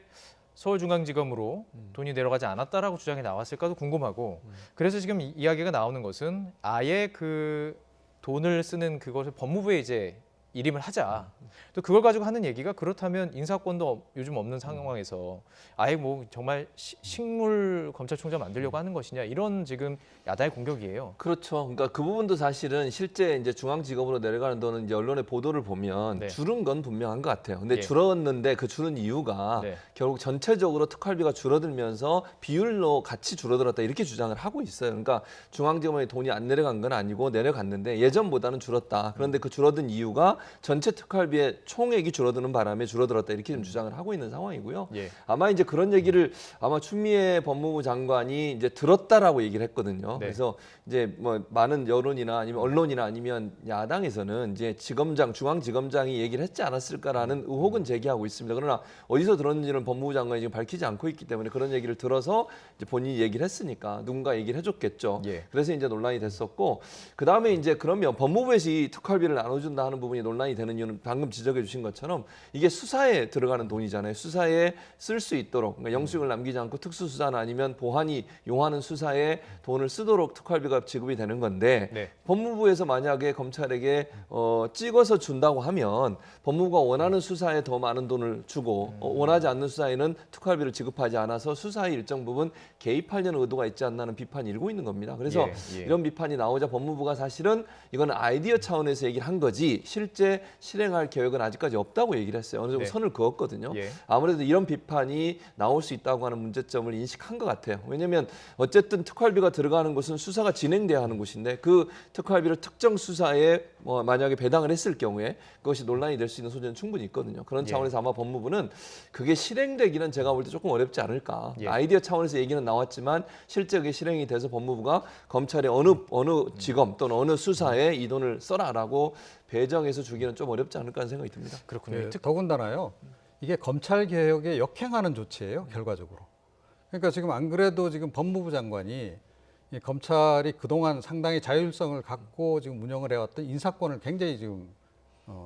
서울중앙지검으로 돈이 내려가지 않았다라고 주장이 나왔을까도 궁금하고 그래서 지금 이야기가 나오는 것은 아예 그 돈을 쓰는 그것을 법무부에 이제 일임을 하자. 또 그걸 가지고 하는 얘기가 그렇다면 인사권도 요즘 없는 상황에서 아예 뭐 정말 식물 검찰총장 만들려고 하는 것이냐 이런 지금 야당의 공격이에요. 그렇죠. 그러니까 그 부분도 사실은 실제 이제 중앙지검으로 내려가는 돈은 이제 언론의 보도를 보면 네. 줄은 건 분명한 것 같아요. 근데 예. 줄었는데 그 줄은 이유가 네. 결국 전체적으로 특활비가 줄어들면서 비율로 같이 줄어들었다 이렇게 주장을 하고 있어요. 그러니까 중앙지검에 돈이 안 내려간 건 아니고 내려갔는데 예전보다는 줄었다. 그런데 그 줄어든 이유가 전체 특활비의 총액이 줄어드는 바람에 줄어들었다 이렇게 좀 주장을 하고 있는 상황이고요. 예. 아마 이제 그런 얘기를 아마 추미애 법무부 장관이 이제 들었다라고 얘기를 했거든요. 네. 그래서 이제 뭐 많은 여론이나 아니면 언론이나 아니면 야당에서는 이제 중앙지검장이 얘기를 했지 않았을까라는 의혹은 제기하고 있습니다. 그러나 어디서 들었는지는 법무부 장관이 지금 밝히지 않고 있기 때문에 그런 얘기를 들어서 이제 본인이 얘기를 했으니까 누군가 얘기를 해줬겠죠. 예. 그래서 이제 논란이 됐었고 그 다음에 이제 그러면 법무부에서 이 특활비를 나눠준다 하는 부분이 논란이 되는 이유는 방금 지적해 주신 것처럼 이게 수사에 들어가는 돈이잖아요. 수사에 쓸 수 있도록 그러니까 영수증을 남기지 않고 특수수사나 아니면 보안이 용하는 수사에 돈을 쓰도록 특활비가 지급이 되는 건데 네. 법무부에서 만약에 검찰에게 찍어서 준다고 하면 법무부가 원하는 수사에 더 많은 돈을 주고 원하지 않는 수사에는 특활비를 지급하지 않아서 수사의 일정 부분 개입하려는 의도가 있지 않나는 비판이 일고 있는 겁니다. 그래서 이런 비판이 나오자 법무부가 사실은 이거는 아이디어 차원에서 얘기를 한 거지 실제 실행할 계획은 아직까지 없다고 얘기를 했어요. 어느 정도 선을 그었거든요. 아무래도 이런 비판이 나올 수 있다고 하는 문제점을 인식한 것 같아요. 왜냐하면 어쨌든 특활비가 들어가는 곳은 수사가 진행돼야 하는 곳인데 그 특활비를 특정 수사에 만약에 배당을 했을 경우에 그것이 논란이 될 수 있는 소지는 충분히 있거든요. 그런 차원에서 아마 법무부는 그게 실행되기는 제가 볼 때 조금 어렵지 않을까. 아이디어 차원에서 얘기는 나왔지만 실제 그게 실행이 돼서 법무부가 검찰의 어느 지검 또는 어느 수사에 이 돈을 써라라고 배정해서 주기는 좀 어렵지 않을까 하는 생각이 듭니다. 그렇군요. 더군다나요. 이게 검찰 개혁에 역행하는 조치예요, 결과적으로. 그러니까 지금 안 그래도 지금 법무부 장관이 이 검찰이 그동안 상당히 자율성을 갖고 지금 운영을 해왔던 인사권을 굉장히 지금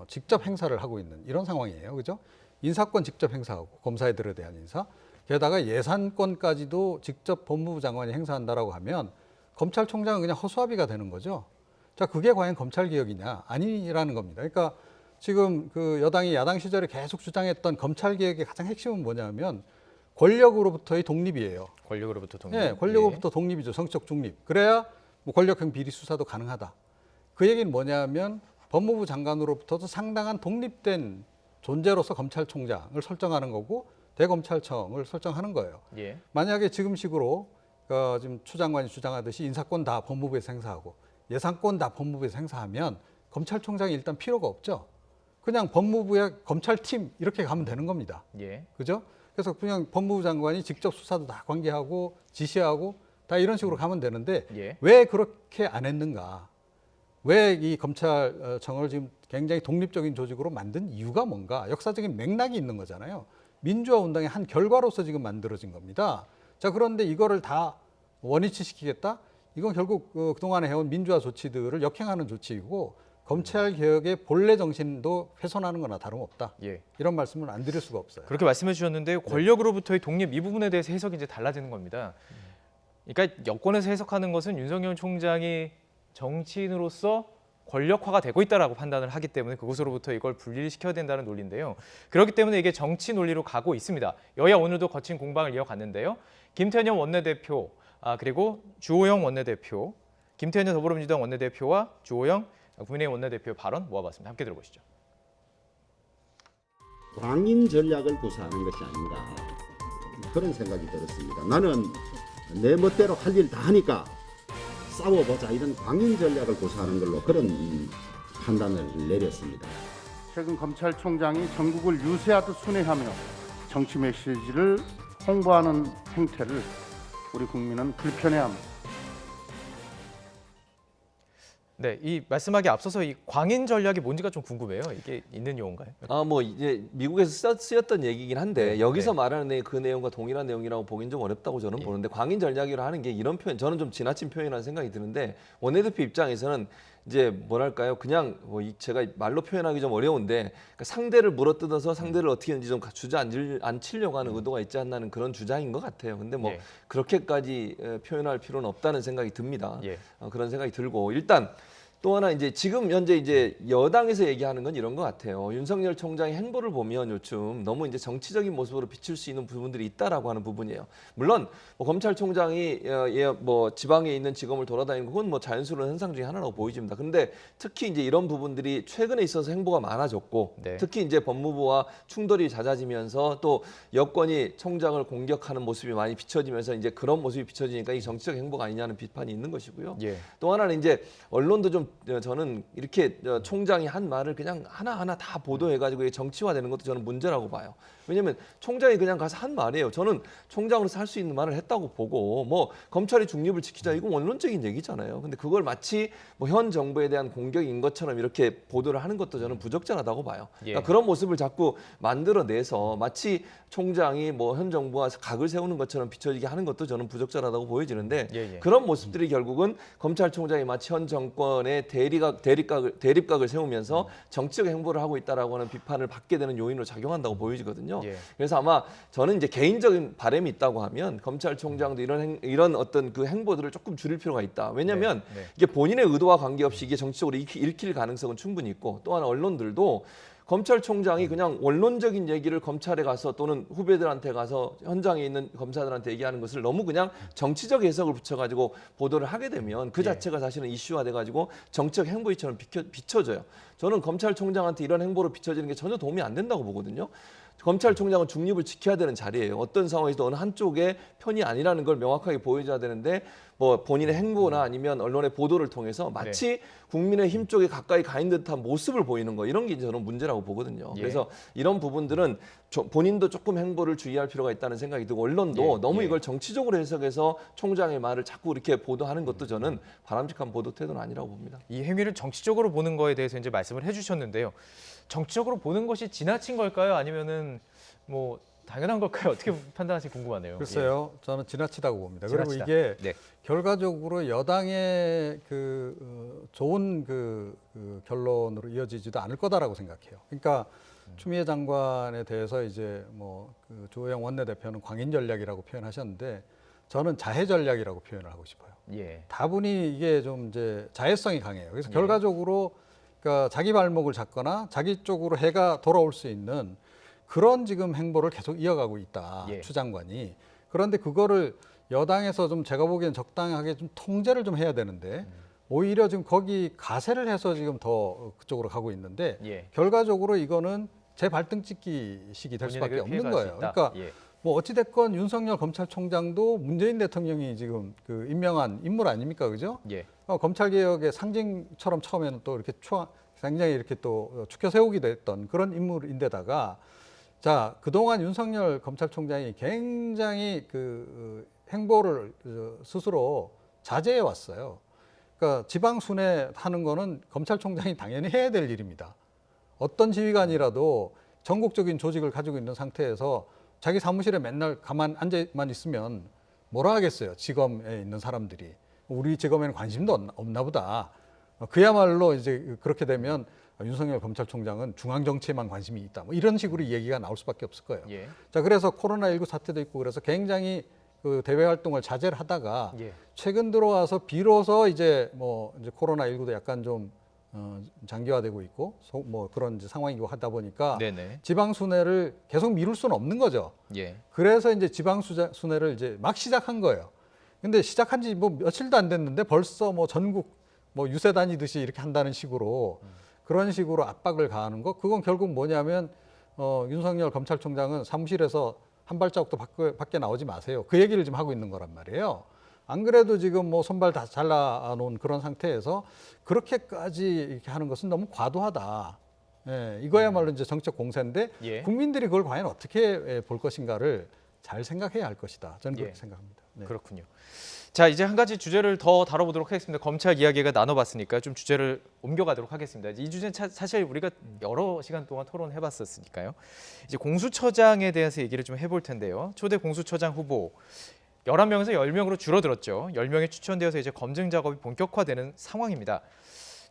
직접 행사를 하고 있는 이런 상황이에요, 그죠? 인사권 직접 행사하고 검사들에 대한 인사, 게다가 예산권까지도 직접 법무부 장관이 행사한다라고 하면 검찰총장은 그냥 허수아비가 되는 거죠. 자, 그게 과연 검찰 개혁이냐? 아니라는 겁니다. 그러니까 지금 그 여당이 야당 시절에 계속 주장했던 검찰 개혁의 가장 핵심은 뭐냐면 권력으로부터의 독립이에요. 권력으로부터 독립. 네, 권력으로부터 독립이죠. 정치적 중립. 그래야 뭐 권력형 비리 수사도 가능하다. 그 얘기는 뭐냐면 법무부 장관으로부터도 상당한 독립된 존재로서 검찰총장을 설정하는 거고 대검찰청을 설정하는 거예요. 만약에 지금식으로 지금 추 장관이 주장하듯이 인사권 다 법무부에서 행사하고 예산권 다 법무부에서 행사하면 검찰총장이 일단 필요가 없죠. 그냥 법무부의 검찰팀 이렇게 가면 되는 겁니다. 그죠? 그래서 그냥 법무부 장관이 직접 수사도 다 관계하고 지시하고 다 이런 식으로 가면 되는데 왜 그렇게 안 했는가? 왜 이 검찰청을 지금 굉장히 독립적인 조직으로 만든 이유가 뭔가? 역사적인 맥락이 있는 거잖아요. 민주화 운동의 한 결과로서 지금 만들어진 겁니다. 자, 그런데 이거를 다 원위치시키겠다? 이건 결국 그동안에 해온 민주화 조치들을 역행하는 조치이고 검찰 개혁의 본래 정신도 훼손하는 거나 다름없다. 이런 말씀을 안 드릴 수가 없어요. 그렇게 말씀해 주셨는데 권력으로부터의 독립 이 부분에 대해서 해석이 이제 달라지는 겁니다. 그러니까 여권에서 해석하는 것은 윤석열 총장이 정치인으로서 권력화가 되고 있다라고 판단을 하기 때문에 그곳으로부터 이걸 분리를 시켜야 된다는 논리인데요. 그렇기 때문에 이게 정치 논리로 가고 있습니다. 여야 오늘도 거친 공방을 이어갔는데요. 김태년 원내대표 그리고 주호영 원내대표, 김태년 더불어민주당 원내대표와 주호영 국민의힘 원내대표 발언 모아봤습니다. 함께 들어보시죠. 광인 전략을 구사하는 것이 아닌가 그런 생각이 들었습니다. 나는 내 멋대로 할 일 다 하니까 싸워보자 이런 광인 전략을 구사하는 걸로 그런 판단을 내렸습니다. 최근 검찰총장이 전국을 유세하듯 순회하며 정치 메시지를 홍보하는 행태를 우리 국민은 불편해합니다. 네, 이 말씀하기 앞서서 이 광인 전략이 뭔지가 좀 궁금해요. 이게 있는 용어인가요? 뭐 이제 미국에서 쓰였던 얘기긴 한데 여기서 말하는 그 내용과 동일한 내용이라고 보긴 좀 어렵다고 저는 보는데 광인 전략이라 하는 게 이런 표현 저는 좀 지나친 표현이라는 생각이 드는데 원내대표 입장에서는 이제 뭐랄까요 그냥 제가 말로 표현하기 좀 어려운데 그러니까 상대를 물어뜯어서 상대를 어떻게든지 좀 주저앉히려고 하는 의도가 있지 않나는 그런 주장인 것 같아요. 근데 뭐 그렇게까지 표현할 필요는 없다는 생각이 듭니다. 그런 생각이 들고 일단 또 하나 이제 지금 현재 이제 여당에서 얘기하는 건 이런 것 같아요. 윤석열 총장의 행보를 보면 요즘 너무 이제 정치적인 모습으로 비칠 수 있는 부분들이 있다라고 하는 부분이에요. 물론 뭐 검찰총장이 뭐 지방에 있는 지검을 돌아다니는 건 뭐 자연스러운 현상 중에 하나라고 보여집니다. 그런데 특히 이제 이런 부분들이 최근에 있어서 행보가 많아졌고 특히 이제 법무부와 충돌이 잦아지면서 또 여권이 총장을 공격하는 모습이 많이 비춰지면서 이제 그런 모습이 비춰지니까 이 정치적 행보가 아니냐는 비판이 있는 것이고요. 또 하나는 이제 언론도 좀 저는 이렇게 총장이 한 말을 그냥 하나하나 다 보도해가지고 정치화되는 것도 저는 문제라고 봐요. 왜냐하면 총장이 그냥 가서 한 말이에요. 저는 총장으로서 할 수 있는 말을 했다고 보고 뭐 검찰이 중립을 지키자 이건 원론적인 얘기잖아요. 근데 그걸 마치 뭐 현 정부에 대한 공격인 것처럼 이렇게 보도를 하는 것도 저는 부적절하다고 봐요. 그러니까 그런 모습을 자꾸 만들어내서 마치 총장이 뭐 현 정부와 각을 세우는 것처럼 비춰지게 하는 것도 저는 부적절하다고 보여지는데 그런 모습들이 결국은 검찰총장이 마치 현 정권의 검찰총장의 대립각을 세우면서 정치적 행보를 하고 있다라고 하는 비판을 받게 되는 요인으로 작용한다고 보여지거든요. 그래서 아마 저는 이제 개인적인 바람이 있다고 하면 검찰총장도 이런 어떤 그 행보들을 조금 줄일 필요가 있다. 왜냐하면 이게 본인의 의도와 관계없이 이게 정치적으로 읽힐 가능성은 충분히 있고, 또 하나 언론들도 검찰총장이 그냥 원론적인 얘기를 검찰에 가서 또는 후배들한테 가서 현장에 있는 검사들한테 얘기하는 것을 너무 그냥 정치적 해석을 붙여가지고 보도를 하게 되면 그 자체가 사실은 이슈화돼가지고 정치적 행보이처럼 비춰져요. 저는 검찰총장한테 이런 행보로 비춰지는 게 전혀 도움이 안 된다고 보거든요. 검찰총장은 중립을 지켜야 되는 자리예요. 어떤 상황에서도 어느 한쪽의 편이 아니라는 걸 명확하게 보여줘야 되는데 뭐 본인의 행보나 아니면 언론의 보도를 통해서 마치 국민의힘 쪽에 가까이 가 있는 듯한 모습을 보이는 거, 이런 게 저는 문제라고 보거든요. 그래서 이런 부분들은 본인도 조금 행보를 주의할 필요가 있다는 생각이 들고, 언론도 너무 이걸 정치적으로 해석해서 총장의 말을 자꾸 이렇게 보도하는 것도 저는 바람직한 보도 태도는 아니라고 봅니다. 이 행위를 정치적으로 보는 거에 대해서 이제 말씀을 해주셨는데요. 정치적으로 보는 것이 지나친 걸까요? 아니면은 뭐 당연한 걸까요? 어떻게 판단하실지 궁금하네요. 글쎄요, 저는 지나치다고 봅니다. 지나치다. 그리고 이게 결과적으로 여당의 좋은 결론으로 이어지지도 않을 거다라고 생각해요. 그러니까 추미애 장관에 대해서 이제 조호영 원내대표는 광인 전략이라고 표현하셨는데, 저는 자해 전략이라고 표현을 하고 싶어요. 다분히 이게 좀 이제 자해성이 강해요. 그래서 결과적으로 그러니까 자기 발목을 잡거나 자기 쪽으로 해가 돌아올 수 있는 그런 지금 행보를 계속 이어가고 있다, 추 장관이. 그런데 그거를 여당에서 좀 제가 보기엔 적당하게 좀 통제를 좀 해야 되는데 오히려 지금 거기 가세를 해서 지금 더 그쪽으로 가고 있는데 결과적으로 이거는 제 발등 찍기식이 될 수밖에 없는 거예요. 그러니까 뭐 어찌됐건 윤석열 검찰총장도 문재인 대통령이 지금 임명한 인물 아닙니까, 그죠? 검찰개혁의 상징처럼 처음에는 또 이렇게 굉장히 이렇게 또 추켜 세우기도 했던 그런 인물인데다가, 자, 그동안 윤석열 검찰총장이 굉장히 행보를 스스로 자제해 왔어요. 그러니까 지방 순회하는 거는 검찰총장이 당연히 해야 될 일입니다. 어떤 지휘관이라도 전국적인 조직을 가지고 있는 상태에서 자기 사무실에 맨날 가만 앉아만 있으면 뭐라 하겠어요, 지검에 있는 사람들이. 우리 지검에는 관심도 없나 보다. 그야말로 이제 그렇게 되면 윤석열 검찰총장은 중앙정치에만 관심이 있다, 뭐 이런 식으로 얘기가 나올 수밖에 없을 거예요. 자, 그래서 코로나19 사태도 있고 그래서 굉장히 대외 활동을 자제를 하다가 최근 들어와서 비로소 이제 이제 코로나19도 약간 좀 장기화되고 있고 그런 이제 상황이고 하다 보니까 지방 순회를 계속 미룰 수는 없는 거죠. 그래서 이제 지방 순회를 이제 막 시작한 거예요. 근데 시작한 지 며칠도 안 됐는데 벌써 전국 유세 다니듯이 이렇게 한다는 식으로 그런 식으로 압박을 가하는 거, 그건 결국 뭐냐면 윤석열 검찰총장은 사무실에서 한 발자국도 밖에 나오지 마세요, 그 얘기를 지금 하고 있는 거란 말이에요. 안 그래도 지금 손발 다 잘라놓은 그런 상태에서 그렇게까지 이렇게 하는 것은 너무 과도하다. 이거야말로 이제 정책 공세인데 국민들이 그걸 과연 어떻게 볼 것인가를 잘 생각해야 할 것이다. 저는 그렇게 생각합니다. 그렇군요. 자, 이제 한 가지 주제를 더 다뤄보도록 하겠습니다. 검찰 이야기가 나눠봤으니까 좀 주제를 옮겨가도록 하겠습니다. 이 주제는 사실 우리가 여러 시간 동안 토론해봤었으니까요. 이제 공수처장에 대해서 얘기를 좀 해볼 텐데요. 초대 공수처장 후보 11명에서 10명으로 줄어들었죠. 10명이 추천되어서 이제 검증 작업이 본격화되는 상황입니다.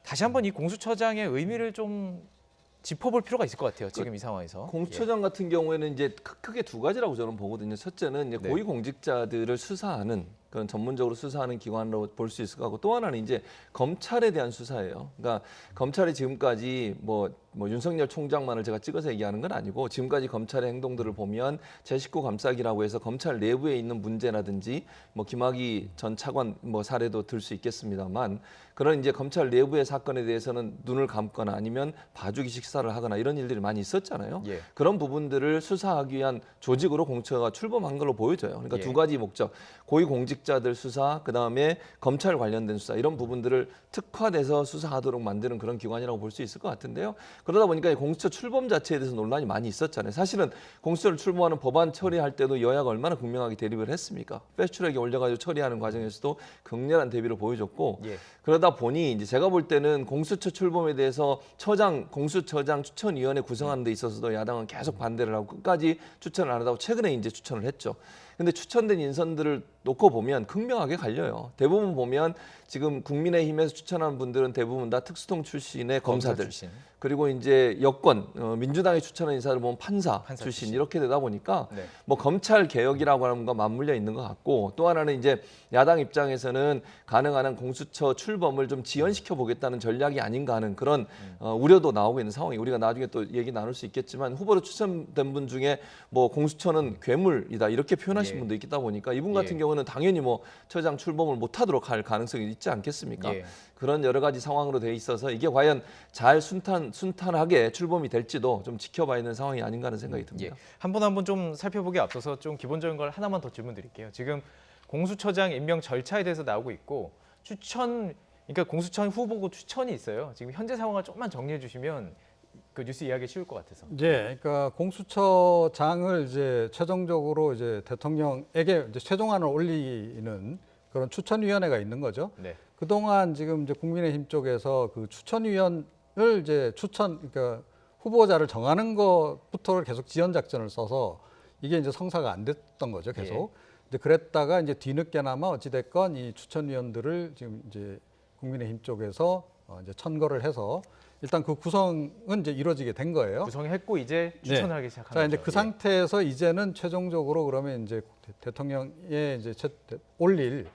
다시 한번 이 공수처장의 의미를 좀 짚어볼 필요가 있을 것 같아요. 지금 이 상황에서. 공수처장 같은 경우에는 이제 크게 두 가지라고 저는 보거든요. 첫째는 이제 고위공직자들을 수사하는, 그런 전문적으로 수사하는 기관으로 볼 수 있을 것 같고, 또 하나는 이제 검찰에 대한 수사예요. 그러니까 검찰이 지금까지 뭐 윤석열 총장만을 제가 찍어서 얘기하는 건 아니고, 지금까지 검찰의 행동들을 보면 제 식구 감싸기라고 해서 검찰 내부에 있는 문제라든지 김학의 전 차관 사례도 들 수 있겠습니다만, 그런 이제 검찰 내부의 사건에 대해서는 눈을 감거나 아니면 봐주기 식사를 하거나 이런 일들이 많이 있었잖아요. 그런 부분들을 수사하기 위한 조직으로 공처가 출범한 걸로 보여져요. 그러니까 두 가지 목적, 고위공직자들 수사, 그다음에 검찰 관련된 수사, 이런 부분들을 특화돼서 수사하도록 만드는 그런 기관이라고 볼 수 있을 것 같은데요. 그러다 보니까 공수처 출범 자체에 대해서 논란이 많이 있었잖아요. 사실은 공수처를 출범하는 법안 처리할 때도 여야가 얼마나 극명하게 대립을 했습니까? 패스트트랙에 올려가지고 처리하는 과정에서도 격렬한 대비를 보여줬고, 그러다 보니 이제 제가 볼 때는 공수처 출범에 대해서 공수처장 추천위원회 구성하는 데 있어서도 야당은 계속 반대를 하고 끝까지 추천을 안 하다가 최근에 이제 추천을 했죠. 근데 추천된 인선들을 놓고 보면 극명하게 갈려요. 대부분 보면 지금 국민의힘에서 추천한 분들은 대부분 다 특수통 출신의 검사들. 그리고 이제 여권 민주당이 추천한 인사를 보면 판사 출신 이렇게 되다 보니까 네. 뭐 검찰 개혁이라고 하는 것과 맞물려 있는 것 같고, 또 하나는 이제 야당 입장에서는 가능한 한 공수처 출범을 좀 지연시켜 보겠다는 전략이 아닌가 하는 그런 우려도 나오고 있는 상황이, 우리가 나중에 또 얘기 나눌 수 있겠지만 후보로 추천된 분 중에 뭐 공수처는 괴물이다 이렇게 표현하신 분도 있다 보니까 이분 같은 경우는 당연히 뭐 처장 출범을 못하도록 할 가능성이 있지 않겠습니까? 그런 여러 가지 상황으로 돼 있어서 이게 과연 잘 순탄하게 출범이 될지도 좀 지켜봐야 되는 상황이 아닌가 하는 생각이 듭니다. 한 분 한 분 좀 살펴보기에 앞서서 좀 기본적인 걸 하나만 더 질문드릴게요. 지금 공수처장 임명 절차에 대해서 나오고 있고 그러니까 공수처 후보고 추천이 있어요. 지금 현재 상황을 조금만 정리해 주시면 그 뉴스 이야기 쉬울 것 같아서. 그러니까 공수처장을 이제 최종적으로 이제 대통령에게 이제 최종안을 올리는 그런 추천위원회가 있는 거죠. 네. 그동안 지금 이제 국민의힘 쪽에서 그 추천위원을 이제 그러니까 후보자를 정하는 것부터 계속 지연 작전을 써서 이게 이제 성사가 안 됐던 거죠, 계속. 이제 그랬다가 이제 뒤늦게나마 어찌됐건 이 추천위원들을 지금 이제 국민의힘 쪽에서 이제 천거를 해서 일단 그 구성은 이제 이루어지게 된 거예요. 구성했고 이제 추천하기 시작한 자, 이제 거죠. 그 상태에서 이제는 최종적으로 그러면 이제 대통령에 이제 올릴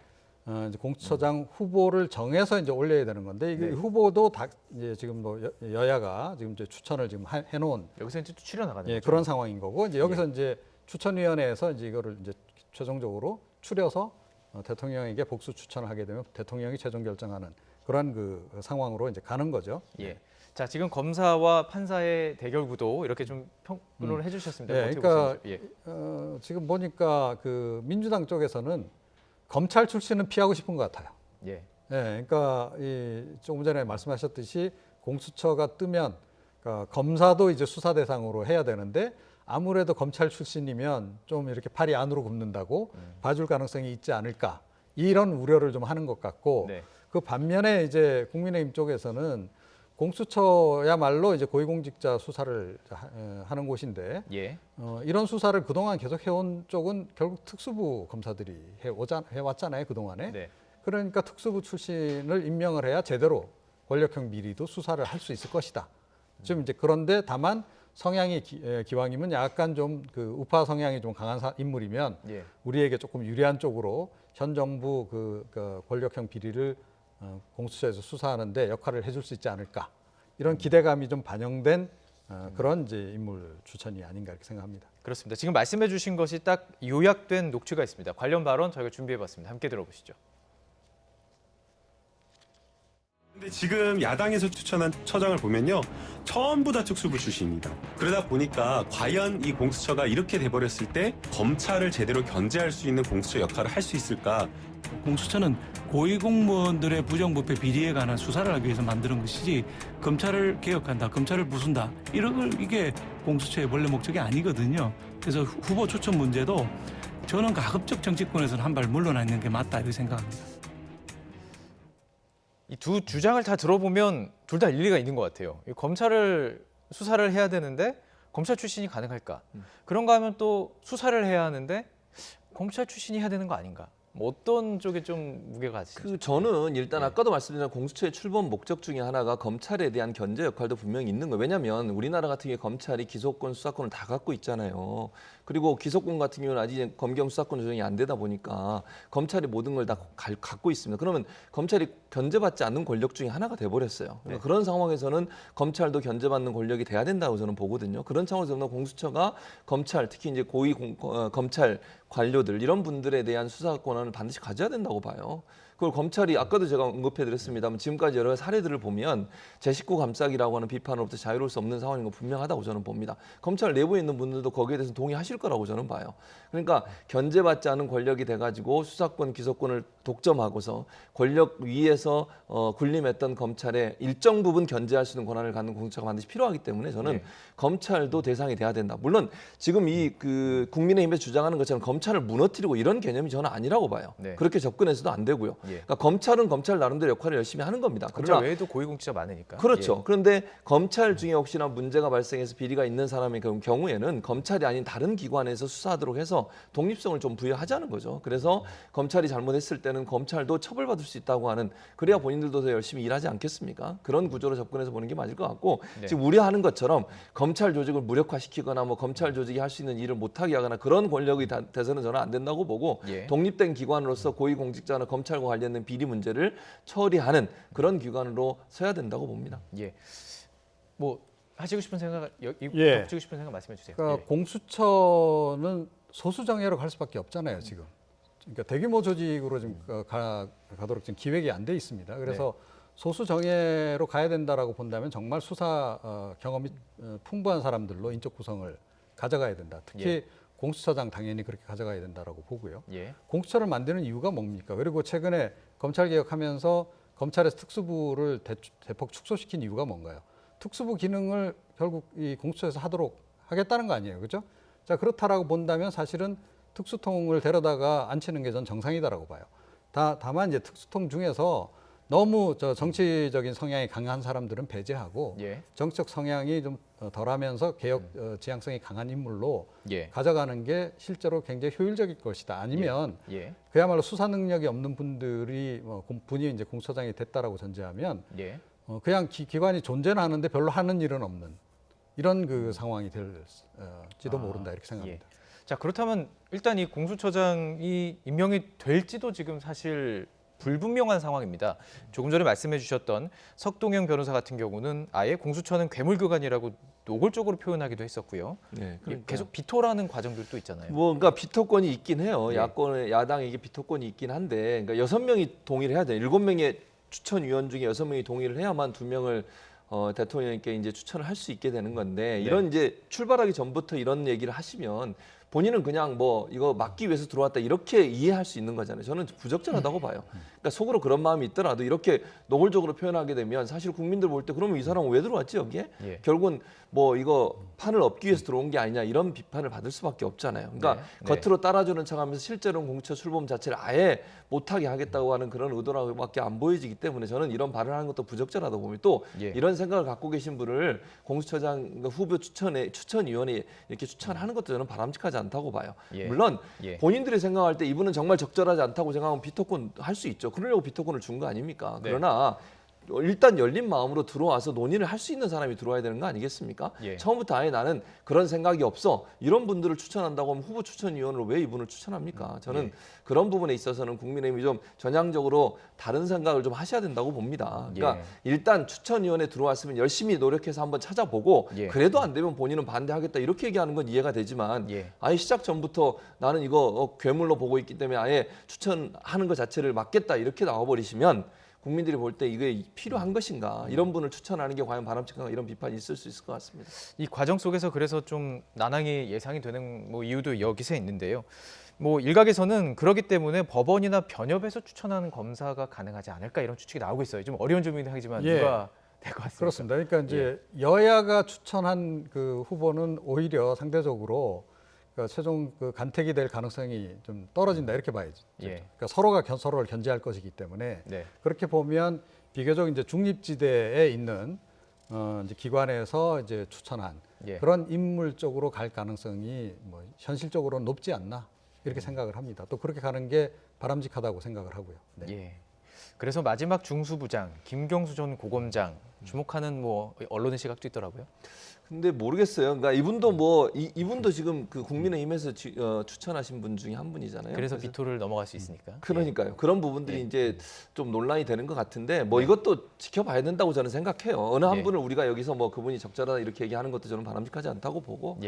이제 공수처장 후보를 정해서 이제 올려야 되는 건데 이게 후보도 다 이제 지금 뭐 여야가 지금 이제 추천을 지금 해놓은 여기서 이제 추려나가는 거죠. 그런 상황인 거고 이제 여기서 이제 추천위원회에서 이제 이거를 이제 최종적으로 추려서 대통령에게 복수 추천을 하게 되면 대통령이 최종 결정하는 그런 그 상황으로 이제 가는 거죠. 자, 지금 검사와 판사의 대결 구도 이렇게 좀 평론을 해주셨습니다. 어떻게 그러니까 보시는지. 지금 보니까 그 민주당 쪽에서는 검찰 출신은 피하고 싶은 것 같아요. 그러니까 조금 전에 말씀하셨듯이 공수처가 뜨면 그러니까 검사도 이제 수사 대상으로 해야 되는데 아무래도 검찰 출신이면 좀 이렇게 팔이 안으로 굽는다고 봐줄 가능성이 있지 않을까 이런 우려를 좀 하는 것 같고 그 반면에 이제 국민의힘 쪽에서는 공수처야말로 이제 고위공직자 수사를 하는 곳인데 이런 수사를 그동안 계속 해온 쪽은 결국 특수부 검사들이 해왔잖아요, 그동안에. 그러니까 특수부 출신을 임명을 해야 제대로 권력형 비리도 수사를 할 수 있을 것이다. 좀 이제 그런데 다만 성향이 기왕이면 약간 좀 그 우파 성향이 좀 강한 인물이면 우리에게 조금 유리한 쪽으로 현 정부 그 권력형 비리를 공수처에서 수사하는데 역할을 해줄 수 있지 않을까 이런 기대감이 좀 반영된 그런 이제 인물 추천이 아닌가 이렇게 생각합니다. 그렇습니다. 지금 말씀해주신 것이 딱 요약된 녹취가 있습니다. 관련 발언 저희가 준비해봤습니다. 함께 들어보시죠. 근데 지금 야당에서 추천한 처장을 보면요, 전부 다 특수부 출신입니다. 그러다 보니까 과연 이 공수처가 이렇게 돼버렸을 때 검찰을 제대로 견제할 수 있는 공수처 역할을 할 수 있을까? 공수처는 고위공무원들의 부정부패 비리에 관한 수사를 하기 위해서 만드는 것이지 검찰을 개혁한다, 검찰을 부순다 이게 공수처의 원래 목적이 아니거든요. 그래서 후보 추천 문제도 저는 가급적 정치권에서는 한 발 물러나 있는 게 맞다 이렇게 생각합니다. 이 두 주장을 다 들어보면 둘 다 일리가 있는 것 같아요. 검찰을 수사를 해야 되는데 검찰 출신이 가능할까? 그런가 하면 또 수사를 해야 하는데 검찰 출신이 해야 되는 거 아닌가? 뭐 어떤 쪽에 좀 무게가 가지죠? 저는 일단 아까도 말씀드린 공수처의 출범 목적 중에 하나가 검찰에 대한 견제 역할도 분명히 있는 거예요. 왜냐하면 우리나라 같은 경우에 검찰이 기소권, 수사권을 다 갖고 있잖아요. 그리고 기소권 같은 경우는 아직 검경 수사권 조정이 안 되다 보니까 검찰이 모든 걸 다 갖고 있습니다. 그러면 검찰이 견제받지 않는 권력 중에 하나가 돼버렸어요. 그러니까 그런 상황에서는 검찰도 견제받는 권력이 돼야 된다고 저는 보거든요. 그런 차원에서는 공수처가 검찰, 특히 이제 고위 검찰 관료들 이런 분들에 대한 수사 권한을 반드시 가져야 된다고 봐요. 그걸 검찰이 아까도 제가 언급해드렸습니다만 지금까지 여러 사례들을 보면 제 식구 감싸기라고 하는 비판으로부터 자유로울 수 없는 상황인 거 분명하다고 저는 봅니다. 검찰 내부에 있는 분들도 거기에 대해서 동의하실 거라고 저는 봐요. 그러니까 견제받지 않은 권력이 돼가지고 수사권, 기소권을 독점하고서 권력 위에서 군림했던 검찰에 일정 부분 견제할 수 있는 권한을 갖는 공수처가 반드시 필요하기 때문에 저는 검찰도 대상이 돼야 된다. 물론 지금 국민의힘에서 주장하는 것처럼 검찰을 무너뜨리고 이런 개념이 저는 아니라고 봐요. 그렇게 접근해서도 안 되고요. 그러니까 검찰은 검찰 나름대로 역할을 열심히 하는 겁니다. 검찰 외에도 고위공직자 많으니까. 그렇죠. 그런데 검찰 중에 혹시나 문제가 발생해서 비리가 있는 사람의 경우에는 검찰이 아닌 다른 기관에서 수사하도록 해서 독립성을 좀 부여하자는 거죠. 그래서 검찰이 잘못했을 때는 검찰도 처벌받을 수 있다고 하는, 그래야 본인들도 더 열심히 일하지 않겠습니까? 그런 구조로 접근해서 보는 게 맞을 것 같고, 지금 우려하는 것처럼 검찰 조직을 무력화시키거나 뭐 검찰 조직이 할 수 있는 일을 못하게 하거나 그런 권력이 돼서는 저는 안 된다고 보고, 독립된 기관으로서 고위공직자나 검찰과 관련된 비리 문제를 처리하는 그런 기관으로 서야 된다고 봅니다. 뭐 하시고 싶은 생각, 덧붙이고 싶은 생각 말씀해 주세요. 그러니까 공수처는 소수 정예로 갈 수밖에 없잖아요, 지금. 그러니까 대규모 조직으로 지금 가도록 지금 기획이 안 돼 있습니다. 그래서 소수 정예로 가야 된다라고 본다면 정말 수사 경험이 풍부한 사람들로 인적 구성을 가져가야 된다. 특히 공수처장 당연히 그렇게 가져가야 된다라고 보고요. 공수처를 만드는 이유가 뭡니까? 그리고 최근에 검찰 개혁하면서 검찰에서 특수부를 대폭 축소시킨 이유가 뭔가요? 특수부 기능을 결국 이 공수처에서 하도록 하겠다는 거 아니에요, 그렇죠? 자, 그렇다라고 본다면 사실은 특수통을 데려다가 앉히는 게 전 정상이다라고 봐요. 다만 이제 특수통 중에서 너무 정치적인 성향이 강한 사람들은 배제하고 정치적 성향이 좀 덜하면서 개혁 지향성이 강한 인물로 가져가는 게 실제로 굉장히 효율적일 것이다. 아니면 그야말로 수사 능력이 없는 분들이 분이 이제 공수처장이 됐다라고 전제하면 그냥 기관이 존재는 하는데 별로 하는 일은 없는 이런 그 상황이 될지도 모른다 이렇게 생각합니다. 자, 그렇다면 일단 이 공수처장이 임명이 될지도 지금 사실 불분명한 상황입니다. 조금 전에 말씀해 주셨던 석동영 변호사 같은 경우는 아예 공수처는 괴물기관이라고 노골적으로 표현하기도 했었고요. 계속 비토라는 과정들도 있잖아요. 그러니까 비토권이 있긴 해요. 야당에게 비토권이 있긴 한데, 그러니까 6명이 동의를 해야 돼요. 7명의 추천위원 중에 6명이 동의를 해야만 2명을 대통령님께 이제 추천을 할 수 있게 되는 건데, 이런 이제 출발하기 전부터 이런 얘기를 하시면 본인은 그냥 뭐 이거 막기 위해서 들어왔다 이렇게 이해할 수 있는 거잖아요. 저는 부적절하다고 봐요. 그러니까 속으로 그런 마음이 있더라도 이렇게 노골적으로 표현하게 되면 사실 국민들 볼 때 그러면 이 사람은 왜 들어왔지 여기에? 결국은 뭐 이거 판을 엎기 위해서 들어온 게 아니냐 이런 비판을 받을 수밖에 없잖아요. 그러니까 겉으로 따라주는 척하면서 실제로는 공수처 출범 자체를 아예 못하게 하겠다고 하는 그런 의도라고밖에 안 보여지기 때문에 저는 이런 발언을 하는 것도 부적절하다고 봅니다. 또 이런 생각을 갖고 계신 분을 공수처장 후보 추천위원회 이렇게 추천하는 것도 저는 바람직하지 않다고 봐요. 물론 본인들이 생각할 때 이분은 정말 적절하지 않다고 생각하면 비토권 할 수 있죠. 그러려고 비토권을 준 거 아닙니까? 그러나 일단 열린 마음으로 들어와서 논의를 할 수 있는 사람이 들어와야 되는 거 아니겠습니까? 처음부터 아예 나는 그런 생각이 없어 이런 분들을 추천한다고 하면 후보 추천위원으로 왜 이분을 추천합니까? 저는 그런 부분에 있어서는 국민의힘이 좀 전향적으로 다른 생각을 좀 하셔야 된다고 봅니다. 그러니까 일단 추천위원회 들어왔으면 열심히 노력해서 한번 찾아보고 그래도 안 되면 본인은 반대하겠다 이렇게 얘기하는 건 이해가 되지만 아예 시작 전부터 나는 이거 괴물로 보고 있기 때문에 아예 추천하는 것 자체를 막겠다 이렇게 나와버리시면 국민들이 볼 때 이게 필요한 것인가, 이런 분을 추천하는 게 과연 바람직한가 이런 비판이 있을 수 있을 것 같습니다. 이 과정 속에서 그래서 좀 난항이 예상이 되는 뭐 이유도 여기서 있는데요. 뭐 일각에서는 그렇기 때문에 법원이나 변협에서 추천하는 검사가 가능하지 않을까 이런 추측이 나오고 있어요. 좀 어려운 질문이긴 하지만 누가 될 것 같습니다. 그렇습니다. 그러니까 이제 여야가 추천한 그 후보는 오히려 상대적으로 최종 간택이 될 가능성이 좀 떨어진다 이렇게 봐야죠. 그러니까 서로가 서로를 견제할 것이기 때문에 그렇게 보면 비교적 이제 중립지대에 있는 이제 기관에서 이제 추천한 그런 인물 쪽으로 갈 가능성이 뭐 현실적으로는 높지 않나 이렇게 생각을 합니다. 또 그렇게 가는 게 바람직하다고 생각을 하고요. 그래서 마지막 중수부장 김경수 전 고검장 주목하는 뭐 언론의 시각도 있더라고요. 근데 모르겠어요. 그러니까 이분도 뭐 이분도 지금 그 국민의힘에서 추천하신 분 중에 한 분이잖아요. 그래서 비토를 넘어갈 수 있으니까. 그러니까요. 그런 부분들이 이제 좀 논란이 되는 것 같은데 뭐 이것도 지켜봐야 된다고 저는 생각해요. 어느 한 분을 우리가 여기서 뭐 그분이 적절하다 이렇게 얘기하는 것도 저는 바람직하지 않다고 보고.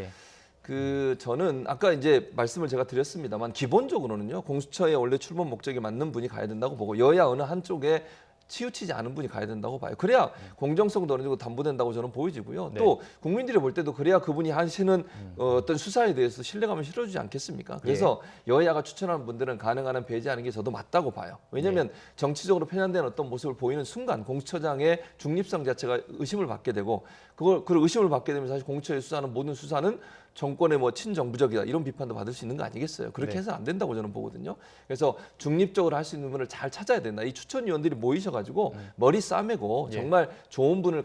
저는 아까 이제 말씀을 제가 드렸습니다만 기본적으로는요 공수처의 원래 출범 목적에 맞는 분이 가야 된다고 보고 여야 어느 한쪽에 치우치지 않은 분이 가야 된다고 봐요. 그래야 공정성도 어느 정도 담보된다고 저는 보여지고요. 또 국민들이 볼 때도 그래야 그분이 하시는 어떤 수사에 대해서 신뢰감을 실어주지 않겠습니까? 그래서 여야가 추천하는 분들은 가능한 한 배제하는 게 저도 맞다고 봐요. 왜냐하면 정치적으로 편향된 어떤 모습을 보이는 순간 공수처장의 중립성 자체가 의심을 받게 되고 그걸 의심을 받게 되면 사실 공수처의 수사는 모든 수사는 정권의 뭐 친정부적이다 이런 비판도 받을 수 있는 거 아니겠어요? 그렇게 네. 해서 안 된다고 저는 보거든요. 그래서 중립적으로 할 수 있는 분을 잘 찾아야 된다. 이 추천위원들이 모이셔가지고 머리 싸매고 예. 정말 좋은 분을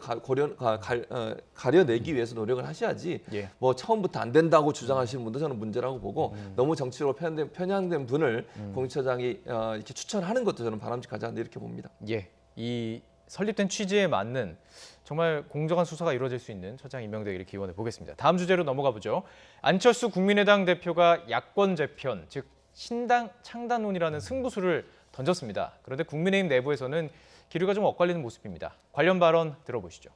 가려내기 위해서 노력을 하셔야지 예. 뭐 처음부터 안 된다고 주장하시는 분도 저는 문제라고 보고 너무 정치적으로 편향된 분을 공수처장이 이렇게 추천하는 것도 저는 바람직하지 않다 이렇게 봅니다. 예, 이 설립된 취지에 맞는 정말 공정한 수사가 이루어질 수 있는 처장 임명되기를 기원해 보겠습니다. 다음 주제로 넘어가 보죠. 안철수 국민의당 대표가 야권 재편, 즉 신당 창당론이라는 승부수를 던졌습니다. 그런데 국민의힘 내부에서는 기류가 좀 엇갈리는 모습입니다. 관련 발언 들어보시죠.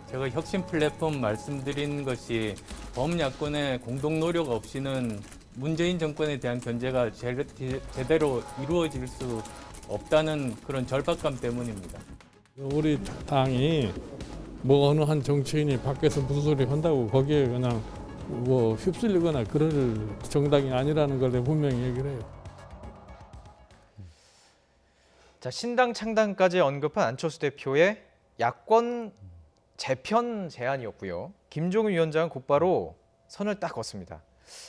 제가 혁신 플랫폼 말씀드린 것이 범야권의 공동 노력 없이는 문재인 정권에 대한 견제가 제대로 이루어질 수 없다는 그런 절박감 때문입니다. 우리 당이 뭐 어느 한 정치인이 밖에서 무슨 소리 한다고 거기에 그냥 뭐 휩쓸리거나 그럴 정당이 아니라는 걸 내가 분명히 얘기를 해요. 자, 신당 창당까지 언급한 안철수 대표의 야권 재편 제안이었고요. 김종인 위원장은 곧바로 선을 딱 걷습니다.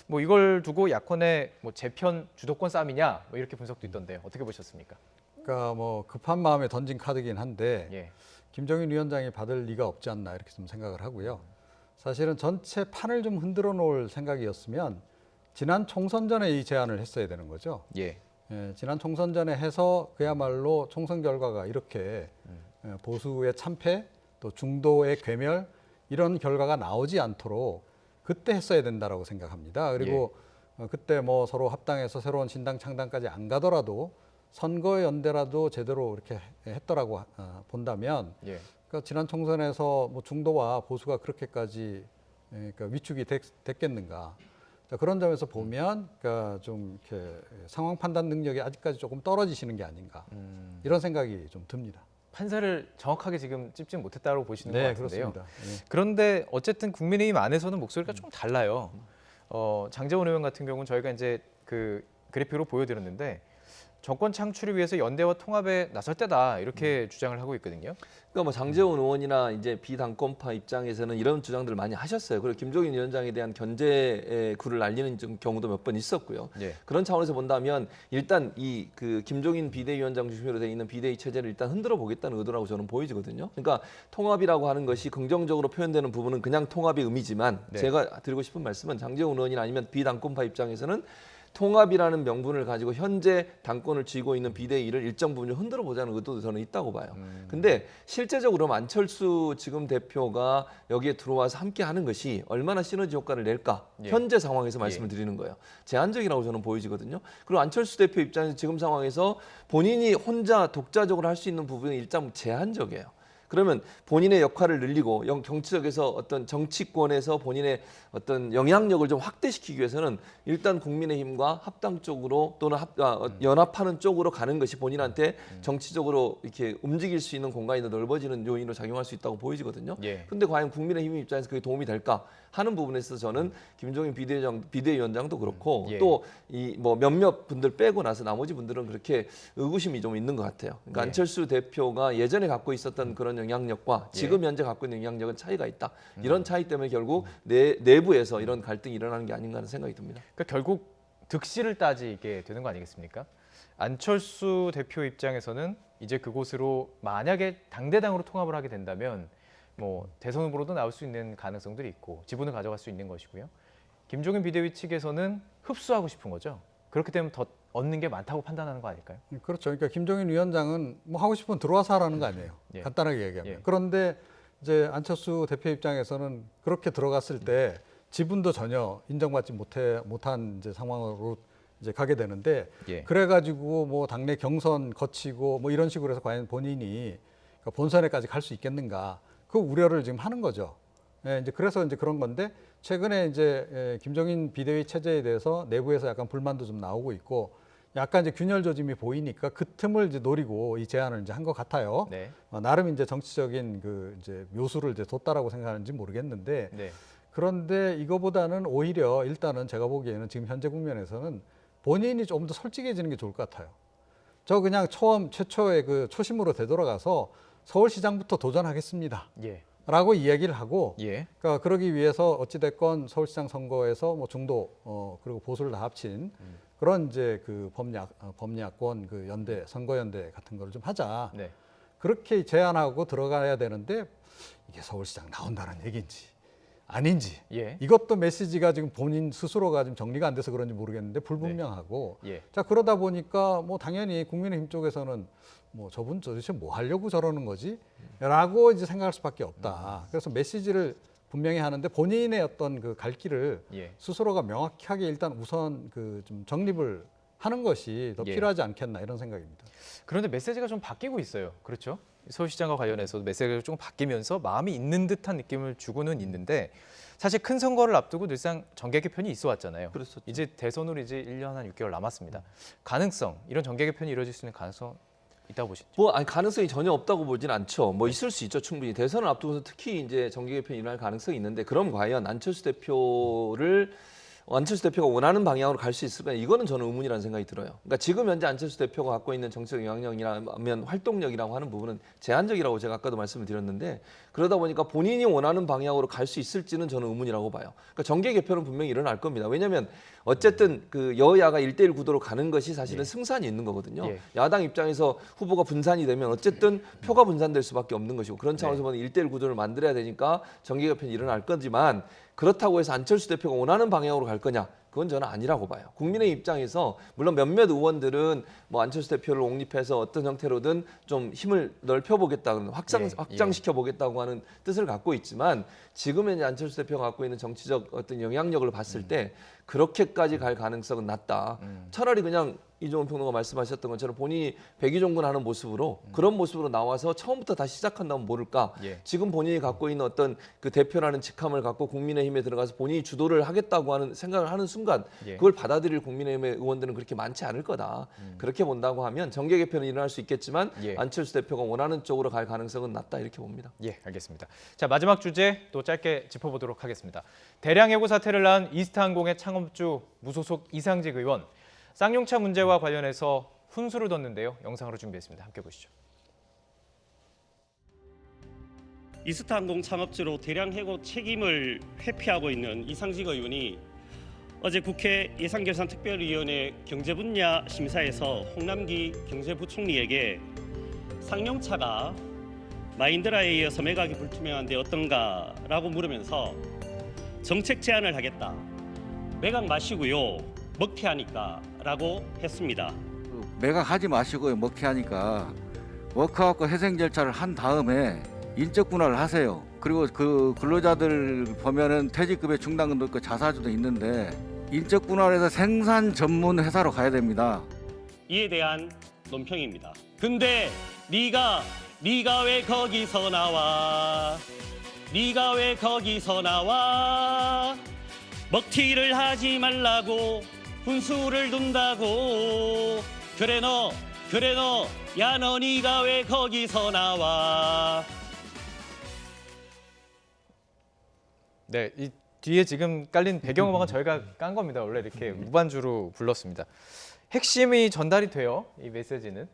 뭐 이걸 두고 야권의 뭐 재편 주도권 싸움이냐 뭐 이렇게 분석도 있던데요. 어떻게 보셨습니까? 그러니까 뭐 급한 마음에 던진 카드긴 한데 예. 김종인 위원장이 받을 리가 없지 않나 이렇게 좀 생각을 하고요. 사실은 전체 판을 좀 흔들어 놓을 생각이었으면 지난 총선 전에 이 제안을 했어야 되는 거죠. 예. 예, 지난 총선 전에 해서 그야말로 총선 결과가 이렇게 보수의 참패 또 중도의 괴멸 이런 결과가 나오지 않도록 그때 했어야 된다라고 생각합니다. 그리고 그때 뭐 서로 합당해서 새로운 신당 창당까지 안 가더라도 선거 연대라도 제대로 이렇게 했더라고 본다면 그러니까 지난 총선에서 뭐 중도와 보수가 그렇게까지 그러니까 위축이 됐겠는가. 자, 그런 점에서 보면 그러니까 좀 이렇게 상황 판단 능력이 아직까지 조금 떨어지시는 게 아닌가 이런 생각이 좀 듭니다. 판세를 정확하게 지금 찝지 못했다고 보시는 것 같은데요. 그렇습니다. 그런데 어쨌든 국민의힘 안에서는 목소리가 좀 달라요. 장제원 의원 같은 경우는 저희가 이제 그 그래픽으로 보여드렸는데 정권 창출을 위해서 연대와 통합에 나설 때다 이렇게 주장을 하고 있거든요. 그러니까 뭐 장제원 의원이나 이제 비당권파 입장에서는 이런 주장들을 많이 하셨어요. 그리고 김종인 위원장에 대한 견제의 굴을 날리는 경우도 몇 번 있었고요. 그런 차원에서 본다면 일단 이 그 김종인 비대위원장 중심으로 되어 있는 비대위 체제를 일단 흔들어 보겠다는 의도라고 저는 보이거든요. 그러니까 통합이라고 하는 것이 긍정적으로 표현되는 부분은 그냥 통합의 의미지만 제가 드리고 싶은 말씀은 장제원 의원이나 아니면 비당권파 입장에서는 통합이라는 명분을 가지고 현재 당권을 쥐고 있는 비대위를 일정 부분 흔들어 보자는 의도도 저는 있다고 봐요. 근데 실제적으로 안철수 지금 대표가 여기에 들어와서 함께 하는 것이 얼마나 시너지 효과를 낼까? 현재 상황에서 말씀을 드리는 거예요. 제한적이라고 저는 보이지거든요. 그리고 안철수 대표 입장에서 지금 상황에서 본인이 혼자 독자적으로 할 수 있는 부분이 일단 제한적이에요. 그러면 본인의 역할을 늘리고 정치적에서 어떤 정치권에서 본인의 어떤 영향력을 좀 확대시키기 위해서는 일단 국민의힘과 합당 쪽으로 또는 연합하는 쪽으로 가는 것이 본인한테 정치적으로 이렇게 움직일 수 있는 공간이 더 넓어지는 요인으로 작용할 수 있다고 보이거든요. 그런데 과연 국민의힘 입장에서 그게 도움이 될까 하는 부분에 있어서 저는 김종인 비대위원장도 그렇고 또 이 뭐 몇몇 분들 빼고 나서 나머지 분들은 그렇게 의구심이 좀 있는 것 같아요. 그러니까 안철수 대표가 예전에 갖고 있었던 그런 영향력과 지금 현재 갖고 있는 영향력은 차이가 있다. 이런 차이 때문에 결국 내부에서 이런 갈등이 일어나는 게 아닌가 하는 생각이 듭니다. 그러니까 결국 득실을 따지게 되는 거 아니겠습니까? 안철수 대표 입장에서는 이제 그곳으로 만약에 당대당으로 통합을 하게 된다면 뭐 대선 후보로도 나올 수 있는 가능성들이 있고 지분을 가져갈 수 있는 것이고요. 김종인 비대위 측에서는 흡수하고 싶은 거죠. 그렇게 되면 더 얻는 게 많다고 판단하는 거 아닐까요? 그렇죠. 그러니까 김종인 위원장은 뭐 하고 싶으면 들어와서 하라는 거 아니에요. 간단하게 얘기하면. 그런데 이제 안철수 대표 입장에서는 그렇게 들어갔을 때 지분도 전혀 인정받지 못한 이제 상황으로 이제 가게 되는데 그래가지고 뭐 당내 경선 거치고 뭐 이런 식으로 해서 과연 본인이 그러니까 본선에까지 갈 수 있겠는가 그 우려를 지금 하는 거죠. 이제 그래서 이제 그런 건데 최근에 이제 김종인 비대위 체제에 대해서 내부에서 약간 불만도 좀 나오고 있고 약간 이제 균열 조짐이 보이니까 그 틈을 이제 노리고 이 제안을 이제 한 것 같아요. 나름 이제 정치적인 그 이제 묘수를 이제 뒀다라고 생각하는지 모르겠는데 그런데 이거보다는 오히려 일단은 제가 보기에는 지금 현재 국면에서는 본인이 좀 더 솔직해지는 게 좋을 것 같아요. 저 그냥 최초의 그 초심으로 되돌아가서 서울시장부터 도전하겠습니다. 라고 이야기를 하고, 예. 그러니까 그러기 위해서 어찌됐건 서울시장 선거에서 뭐 중도 그리고 보수를 다 합친 그런 이제 그 범야권 그 연대, 선거연대 같은 걸 좀 하자. 네. 그렇게 제안하고 들어가야 되는데 이게 서울시장 나온다는 얘기인지 아닌지 예. 이것도 메시지가 지금 본인 스스로가 좀 정리가 안 돼서 그런지 모르겠는데 불분명하고 예. 자 그러다 보니까 뭐 당연히 국민의힘 쪽에서는 뭐 저분 도대체 뭐 하려고 저러는 거지? 라고 이제 생각할 수밖에 없다. 그래서 메시지를 분명히 하는데 본인의 어떤 그 갈 길을 예. 스스로가 명확하게 일단 우선 그 좀 정립을 하는 것이 더 예. 필요하지 않겠나 이런 생각입니다. 그런데 메시지가 좀 바뀌고 있어요. 그렇죠? 서울시장과 관련해서도 메시지가 조금 바뀌면서 마음이 있는 듯한 느낌을 주고는 있는데 사실 큰 선거를 앞두고 늘상 정계 개편이 있어 왔잖아요. 그렇죠. 이제 대선으로 이제 1년 한 6개월 남았습니다. 가능성, 이런 정계 개편이 이루어질 수 있는 가능성 있다고 보시죠? 뭐 아니 가능성이 전혀 없다고 보진 않죠. 뭐 있을 수 있죠, 충분히. 대선을 앞두고서 특히 이제 정계 개편이 일어날 가능성이 있는데 그럼 과연 안철수 대표가 원하는 방향으로 갈 수 있을까? 이거는 저는 의문이라는 생각이 들어요. 그러니까 지금 현재 안철수 대표가 갖고 있는 정치적 영향력이라면 활동력이라고 하는 부분은 제한적이라고 제가 아까도 말씀을 드렸는데 그러다 보니까 본인이 원하는 방향으로 갈 수 있을지는 저는 의문이라고 봐요. 그러니까 정계 개편은 분명히 일어날 겁니다. 왜냐하면 어쨌든 그 여야가 1대1 구도로 가는 것이 사실은 승산이 있는 거거든요. 야당 입장에서 후보가 분산이 되면 어쨌든 표가 분산될 수밖에 없는 것이고 그런 차원에서 보면 1대1 구도를 만들어야 되니까 정계 개편이 일어날 거지만 그렇다고 해서 안철수 대표가 원하는 방향으로 갈 거냐? 그건 저는 아니라고 봐요. 국민의 입장에서 물론 몇몇 의원들은 뭐 안철수 대표를 옹립해서 어떤 형태로든 좀 힘을 넓혀보겠다는 확장시켜보겠다고 하는 뜻을 갖고 있지만 지금 현재 안철수 대표가 갖고 있는 정치적 어떤 영향력을 봤을 때 그렇게까지 갈 가능성은 낮다. 차라리 그냥 이종훈 평론가 말씀하셨던 것처럼 본인이 백의종군하는 모습으로 그런 모습으로 나와서 처음부터 다시 시작한다면 모를까. 지금 본인이 갖고 있는 어떤 그 대표라는 직함을 갖고 국민의힘에 들어가서 본인이 주도를 하겠다고 하는 생각을 하는 순간 그걸 받아들일 국민의힘의 의원들은 그렇게 많지 않을 거다. 그렇게 본다고 하면 정계 개편은 일어날 수 있겠지만 안철수 대표가 원하는 쪽으로 갈 가능성은 낮다 이렇게 봅니다. 예, 알겠습니다. 자, 마지막 주제 또 짧게 짚어보도록 하겠습니다. 대량 해고 사태를 낳은 이스타항공의 창업주 무소속 이상직 의원. 쌍용차 문제와 관련해서 훈수를 뒀는데요. 영상으로 준비했습니다. 함께 보시죠. 이스타항공 창업주로 대량 해고 책임을 회피하고 있는 이상직 의원이 어제 국회 예산결산특별위원회 경제분야 심사에서 홍남기 경제부총리에게 쌍용차가 마인드라에 이어서 매각이 불투명한데 어떤가라고 물으면서 정책 제안을 하겠다. 매각 마시고요. 먹튀하니까 라고 했습니다. 매각하지 마시고요. 먹튀하니까 워크아웃과 회생 절차를 한 다음에 인적 분할을 하세요. 그리고 그 근로자들 보면은 퇴직급여 중단금도 있고 자사주도 있는데 인적 분할해서 생산 전문 회사로 가야 됩니다. 이에 대한 논평입니다. 근데 네가 왜 거기서 나와? 네가 왜 거기서 나와? 먹튀를 하지 말라고 훈수를 둔다고 그래 너 야 너 네가 왜 거기서 나와? 네, 이 뒤에 지금 깔린 배경음악은 저희가 깐 겁니다. 원래 이렇게 무반주로 불렀습니다. 핵심이 전달이 돼요, 이 메시지는.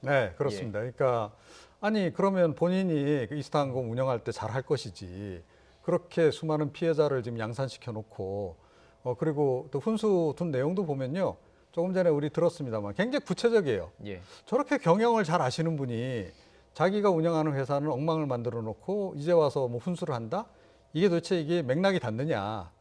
네, 그렇습니다. 그러니까 아니 그러면 본인이 그 이스타항공 운영할 때 잘 할 것이지 그렇게 수많은 피해자를 지금 양산시켜 놓고 그리고 또 훈수 둔 내용도 보면요. 조금 전에 우리 들었습니다만 굉장히 구체적이에요. 저렇게 경영을 잘 아시는 분이 자기가 운영하는 회사는 엉망을 만들어 놓고 이제 와서 뭐 훈수를 한다? 이게 도대체 이게 맥락이 닿느냐.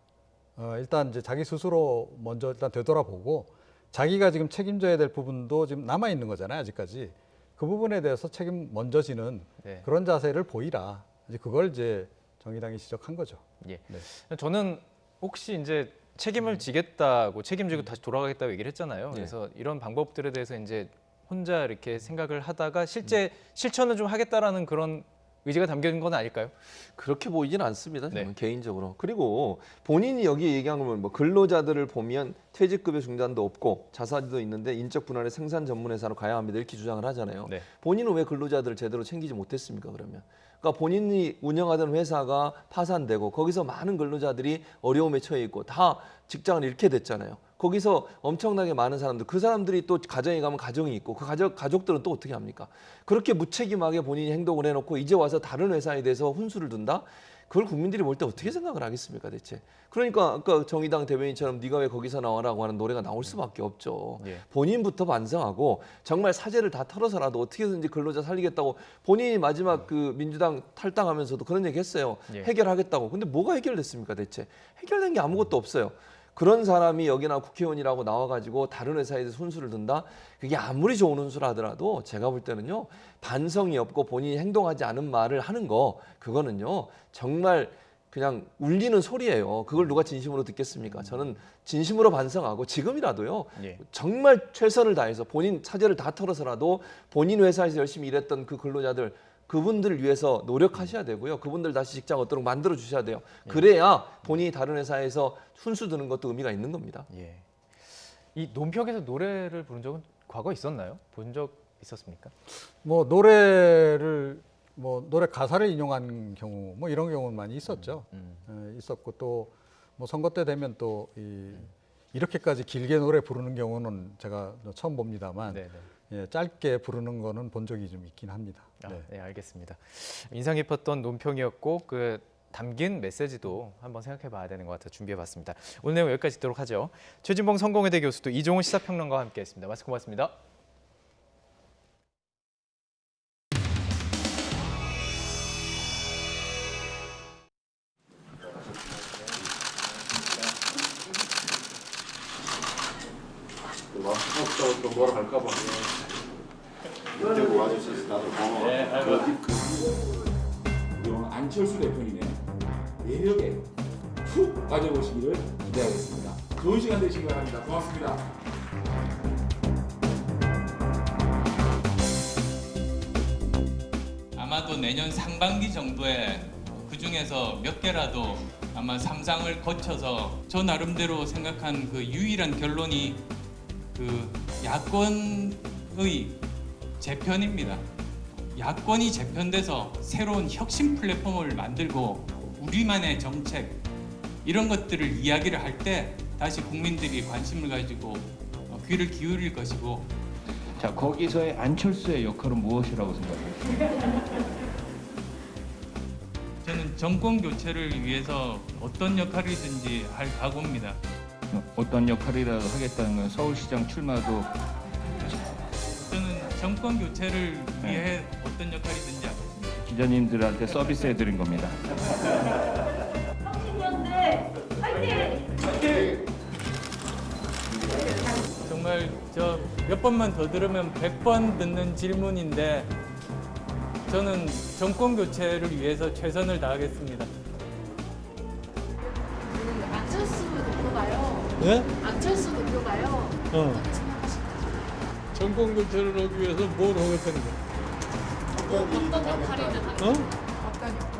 일단 이제 자기 스스로 먼저 일단 되돌아보고 자기가 지금 책임져야 될 부분도 지금 남아 있는 거잖아요. 아직까지. 그 부분에 대해서 책임 먼저 지는 그런 자세를 보이라. 이제 그걸 이제 정의당이 지적한 거죠. 예. 저는 혹시 이제 책임을 지겠다고 책임지고 다시 돌아가겠다고 얘기를 했잖아요. 그래서 이런 방법들에 대해서 이제 혼자 이렇게 생각을 하다가 실제 실천을 좀 하겠다라는 그런 의지가 담겨진 건 아닐까요? 그렇게 보이진 않습니다. 저는 개인적으로. 그리고 본인이 여기 얘기한 거면 뭐 근로자들을 보면 퇴직급여 중단도 없고 자사주도 있는데 인적 분할의 생산 전문 회사로 가야 합니다. 이렇게 주장을 하잖아요. 본인은 왜 근로자들을 제대로 챙기지 못했습니까? 그러면. 그러니까 본인이 운영하던 회사가 파산되고 거기서 많은 근로자들이 어려움에 처해 있고 다 직장을 잃게 됐잖아요. 거기서 엄청나게 많은 사람들, 그 사람들이 또 가정에 가면 가정이 있고 그 가족들은 또 어떻게 합니까? 그렇게 무책임하게 본인이 행동을 해놓고 이제 와서 다른 회사에 대해서 훈수를 둔다? 그걸 국민들이 볼 때 어떻게 생각을 하겠습니까, 대체? 그러니까 아까 정의당 대변인처럼 네가 왜 거기서 나와라고 하는 노래가 나올 수밖에 없죠. 본인부터 반성하고 정말 사죄를 다 털어서라도 어떻게든지 근로자 살리겠다고 본인이 마지막 그 민주당 탈당하면서도 그런 얘기 했어요. 해결하겠다고. 근데 뭐가 해결됐습니까, 대체? 해결된 게 아무것도 없어요. 그런 사람이 여기나 국회의원이라고 나와가지고 다른 회사에 대해서 훈수를 둔다? 그게 아무리 좋은 훈수라 하더라도 제가 볼 때는요, 반성이 없고 본인이 행동하지 않은 말을 하는 거, 그거는요 정말 그냥 울리는 소리예요. 그걸 누가 진심으로 듣겠습니까? 저는 진심으로 반성하고 지금이라도요 정말 최선을 다해서 본인 사죄를 다 털어서라도 본인 회사에서 열심히 일했던 그 근로자들, 그분들을 위해서 노력하셔야 되고요. 그분들 다시 직장 얻도록 만들어 주셔야 돼요. 그래야 본인이 다른 회사에서 훈수 드는 것도 의미가 있는 겁니다. 이 논평에서 노래를 부른 적은 과거에 있었나요? 본 적 있었습니까? 뭐 노래를 노래 가사를 인용한 경우 뭐 이런 경우는 많이 있었죠. 있었고 또 뭐 선거 때 되면 또 이렇게까지 길게 노래 부르는 경우는 제가 처음 봅니다만 짧게 부르는 거는 본 적이 좀 있긴 합니다. 네, 알겠습니다. 인상 깊었던 논평이었고 그 담긴 메시지도 한번 생각해 봐야 되는 것 같아서 준비해봤습니다. 오늘 내용 여기까지 듣도록 하죠. 최진봉 성공회대 교수도 이종훈 시사평론가와 함께했습니다. 말씀 고맙습니다. 또 뭐라 할까 봐. 이때고 와주셔서 나도 고마워. 우리 오늘 안철수 대표님의 매력에 푹 빠져보시기를 기대하겠습니다. 좋은 시간 되시기 바랍니다. 고맙습니다. 아마도 내년 상반기 정도에 그중에서 몇 개라도 아마 3상을 거쳐서 저 나름대로 생각한 그 유일한 결론이 그 야권의 재편입니다. 야권이 재편돼서 새로운 혁신 플랫폼을 만들고 우리만의 정책 이런 것들을 이야기를 할 때 다시 국민들이 관심을 가지고 귀를 기울일 것이고. 자, 거기서의 안철수의 역할은 무엇이라고 생각하세요? 저는 정권 교체를 위해서 어떤 역할이든지 할 각오입니다. 어떤 역할이라도 하겠다는 건 서울시장 출마도. 저는 정권 교체를 위해 어떤 역할이든지 하겠습니다. 기자님들한테 서비스해드린 겁니다. 정말 저 몇 번만 더 들으면 100번 듣는 질문인데 저는 정권 교체를 위해서 최선을 다하겠습니다. 안철수 대표가요. 네? 안철수 대표가요. 어떻게 생각하십니까? 정권 교체를 하기 위해서 뭘 하겠다는 거야? 어떤 역할이든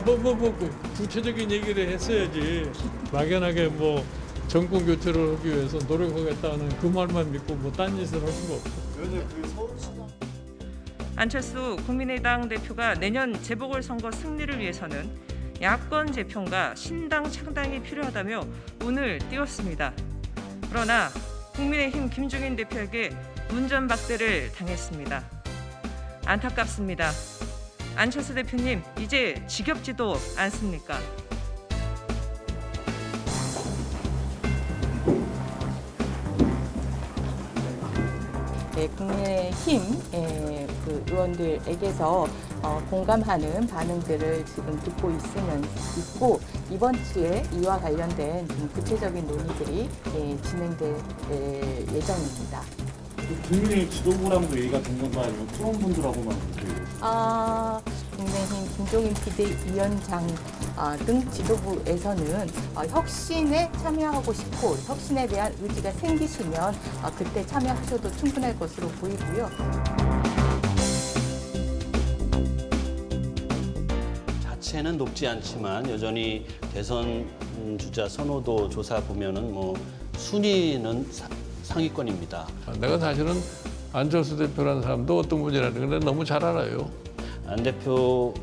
하는 구체적인 얘기를 했어야지. 막연하게 뭐 정권 교체를 하기 위해서 노력하겠다는 그 말만 믿고 뭐 딴 짓을 할 수가 없어. 안철수 국민의당 대표가 내년 재보궐선거 승리를 위해서는 야권 재편과 신당 창당이 필요하다며 운을 띄웠습니다. 그러나 국민의힘 김종인 대표에게 운전박대를 당했습니다. 안타깝습니다. 안철수 대표님, 이제 지겹지도 않습니까? 국민의힘 그 의원들에게서 공감하는 반응들을 지금 듣고 있고 이번 주에 이와 관련된 좀 구체적인 논의들이 진행될 예정입니다. 국민의힘 지도부랑도 얘기가 된 건가 아니면 토론분들하고만? 국민의힘 김종인 비대위원장 등 지도부에서는 혁신에 참여하고 싶고 혁신에 대한 의지가 생기시면 그때 참여하셔도 충분할 것으로 보이고요. 자체는 높지 않지만 여전히 대선 주자 선호도 조사 보면은 뭐 순위는 상위권입니다. 내가 사실은 안철수 대표라는 사람도 어떤 분이라는 걸 너무 잘 알아요. 안 대표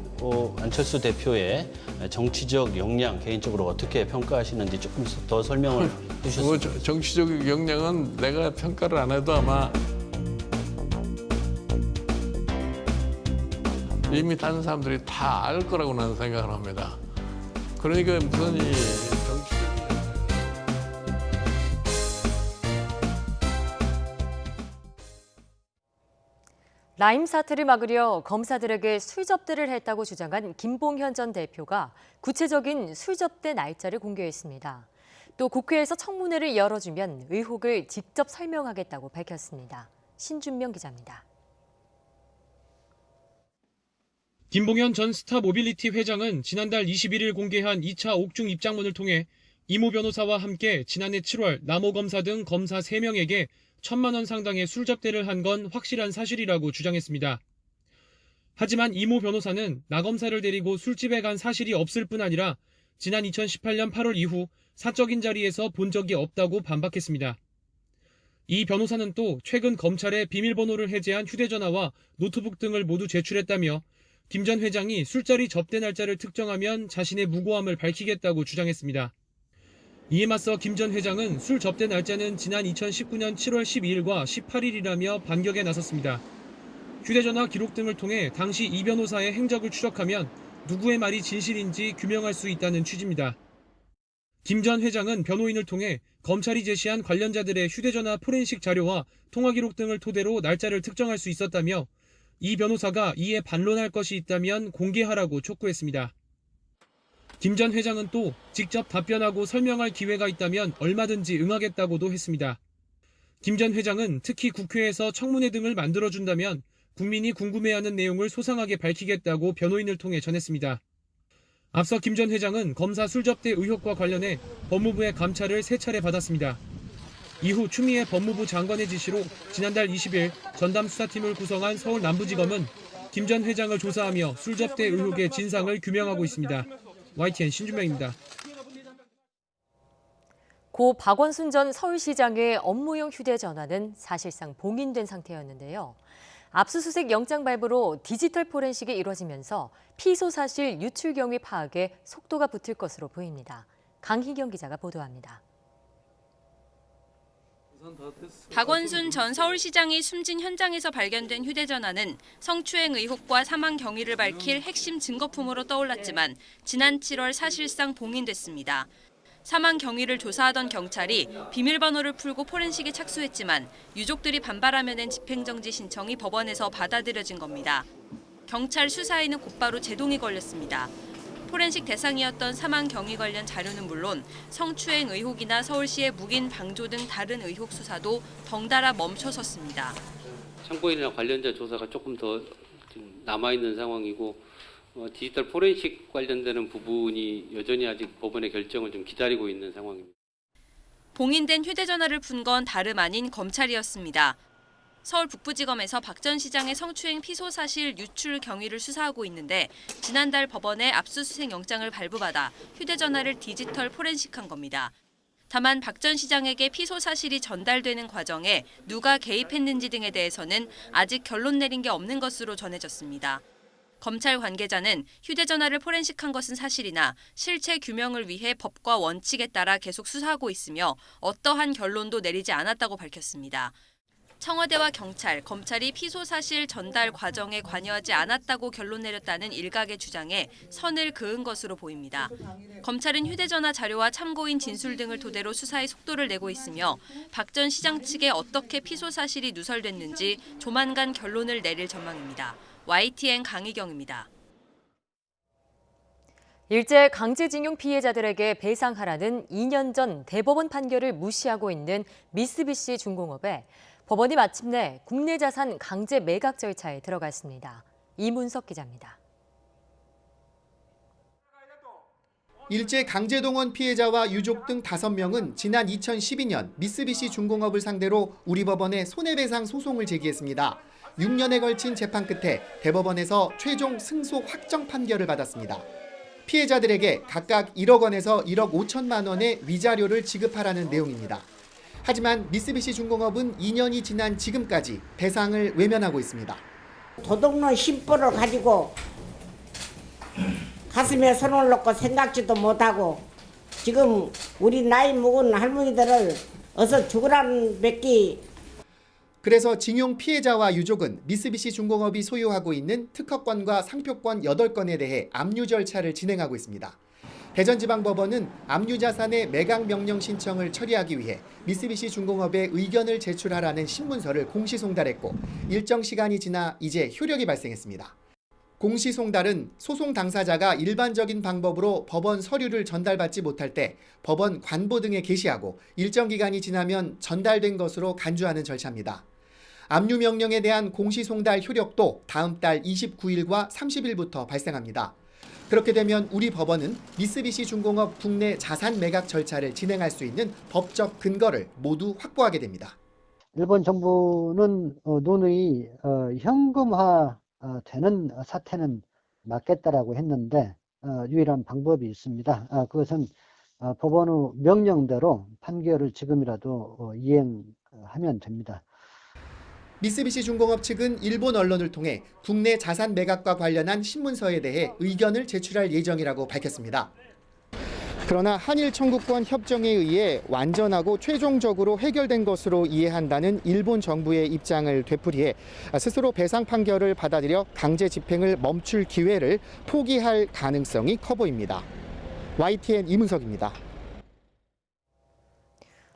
안철수 대표의 정치적 역량 개인적으로 어떻게 평가하시는지 조금 더 설명을 해주셨습니다. 정치적 역량은 내가 평가를 안 해도 아마 이미 다른 사람들이 다 알 거라고 나는 생각을 합니다. 그러니까 무슨 이 정치적 라임 사태를 막으려 검사들에게 술 접대를 했다고 주장한 김봉현 전 대표가 구체적인 술 접대 날짜를 공개했습니다. 또 국회에서 청문회를 열어주면 의혹을 직접 설명하겠다고 밝혔습니다. 신준명 기자입니다. 김봉현 전 스타모빌리티 회장은 지난달 21일 공개한 2차 옥중 입장문을 통해 이모 변호사와 함께 지난해 7월 남호 검사 등 검사 3명에게 1,000만 원 상당의 술 접대를 한 건 확실한 사실이라고 주장했습니다. 하지만 이모 변호사는 나 검사를 데리고 술집에 간 사실이 없을 뿐 아니라 지난 2018년 8월 이후 사적인 자리에서 본 적이 없다고 반박했습니다. 이 변호사는 또 최근 검찰에 비밀번호를 해제한 휴대전화와 노트북 등을 모두 제출했다며 김 전 회장이 술자리 접대 날짜를 특정하면 자신의 무고함을 밝히겠다고 주장했습니다. 이에 맞서 김 전 회장은 술 접대 날짜는 지난 2019년 7월 12일과 18일이라며 반격에 나섰습니다. 휴대전화 기록 등을 통해 당시 이 변호사의 행적을 추적하면 누구의 말이 진실인지 규명할 수 있다는 취지입니다. 김 전 회장은 변호인을 통해 검찰이 제시한 관련자들의 휴대전화 포렌식 자료와 통화 기록 등을 토대로 날짜를 특정할 수 있었다며 이 변호사가 이에 반론할 것이 있다면 공개하라고 촉구했습니다. 김 전 회장은 또 직접 답변하고 설명할 기회가 있다면 얼마든지 응하겠다고도 했습니다. 김 전 회장은 특히 국회에서 청문회 등을 만들어준다면 국민이 궁금해하는 내용을 소상하게 밝히겠다고 변호인을 통해 전했습니다. 앞서 김 전 회장은 검사 술접대 의혹과 관련해 법무부의 감찰을 3차례 받았습니다. 이후 추미애 법무부 장관의 지시로 지난달 20일 전담 수사팀을 구성한 서울 남부지검은 김 전 회장을 조사하며 술접대 의혹의 진상을 규명하고 있습니다. YTN 신준명입니다. 고 박원순 전 서울시장의 업무용 휴대전화는 사실상 봉인된 상태였는데요. 압수수색 영장 발부로 디지털 포렌식이 이뤄지면서 피소 사실 유출 경위 파악에 속도가 붙을 것으로 보입니다. 강희경 기자가 보도합니다. 박원순 전 서울시장이 숨진 현장에서 발견된 휴대전화는 성추행 의혹과 사망 경위를 밝힐 핵심 증거품으로 떠올랐지만 지난 7월 사실상 봉인됐습니다. 사망 경위를 조사하던 경찰이 비밀번호를 풀고 포렌식에 착수했지만 유족들이 반발하며 낸 집행정지 신청이 법원에서 받아들여진 겁니다. 경찰 수사에는 곧바로 제동이 걸렸습니다. 포렌식 대상이었던 사망 경위 관련 자료는 물론 성추행 의혹이나 서울시의 묵인 방조 등 다른 의혹 수사도 덩달아 멈춰섰습니다. 참고인이나 관련자 조사가 조금 더 남아있는 상황이고 디지털 포렌식 관련되는 부분이 여전히 아직 법원의 결정을 좀 기다리고 있는 상황입니다. 봉인된 휴대전화를 푼 건 다름 아닌 검찰이었습니다. 서울 북부지검에서 박 전 시장의 성추행 피소 사실 유출 경위를 수사하고 있는데 지난달 법원에 압수수색 영장을 발부받아 휴대전화를 디지털 포렌식한 겁니다. 다만 박 전 시장에게 피소 사실이 전달되는 과정에 누가 개입했는지 등에 대해서는 아직 결론 내린 게 없는 것으로 전해졌습니다. 검찰 관계자는 휴대전화를 포렌식한 것은 사실이나 실체 규명을 위해 법과 원칙에 따라 계속 수사하고 있으며 어떠한 결론도 내리지 않았다고 밝혔습니다. 청와대와 경찰, 검찰이 피소 사실 전달 과정에 관여하지 않았다고 결론 내렸다는 일각의 주장에 선을 그은 것으로 보입니다. 검찰은 휴대전화 자료와 참고인 진술 등을 토대로 수사에 속도를 내고 있으며 박 전 시장 측에 어떻게 피소 사실이 누설됐는지 조만간 결론을 내릴 전망입니다. YTN 강희경입니다. 일제 강제징용 피해자들에게 배상하라는 2년 전 대법원 판결을 무시하고 있는 미쓰비시 중공업에 법원이 마침내 국내 자산 강제 매각 절차에 들어갔습니다. 이문석 기자입니다. 일제 강제동원 피해자와 유족 등 5명은 지난 2012년 미쓰비시 중공업을 상대로 우리 법원에 손해배상 소송을 제기했습니다. 6년에 걸친 재판 끝에 대법원에서 최종 승소 확정 판결을 받았습니다. 피해자들에게 각각 1억 원에서 1억 5천만 원의 위자료를 지급하라는 내용입니다. 하지만 미쓰비시 중공업은 2년이 지난 지금까지 배상을 외면하고 있습니다. 도둑놈 심보를 가지고 가슴에 손을 놓고 생각지도 못하고 지금 우리 나이 먹은 할머니들을 어서 죽으라는 뱉기. 그래서 징용 피해자와 유족은 미쓰비시 중공업이 소유하고 있는 특허권과 상표권 8건에 대해 압류 절차를 진행하고 있습니다. 대전지방법원은 압류자산의 매각 명령 신청을 처리하기 위해 미쓰비시 중공업에 의견을 제출하라는 신문서를 공시 송달했고 일정 시간이 지나 이제 효력이 발생했습니다. 공시 송달은 소송 당사자가 일반적인 방법으로 법원 서류를 전달받지 못할 때 법원 관보 등에 게시하고 일정 기간이 지나면 전달된 것으로 간주하는 절차입니다. 압류 명령에 대한 공시 송달 효력도 다음 달 29일과 30일부터 발생합니다. 그렇게 되면 우리 법원은 미쓰비시 중공업 국내 자산 매각 절차를 진행할 수 있는 법적 근거를 모두 확보하게 됩니다. 일본 정부는 누누이 현금화 되는 사태는 막겠다라고 했는데 유일한 방법이 있습니다. 그것은 법원의 명령대로 판결을 지금이라도 이행하면 됩니다. 미쓰비시 중공업 측은 일본 언론을 통해 국내 자산 매각과 관련한 신문서에 대해 의견을 제출할 예정이라고 밝혔습니다. 그러나 한일 청구권 협정에 의해 완전하고 최종적으로 해결된 것으로 이해한다는 일본 정부의 입장을 되풀이해 스스로 배상 판결을 받아들여 강제 집행을 멈출 기회를 포기할 가능성이 커 보입니다. YTN 이문석입니다.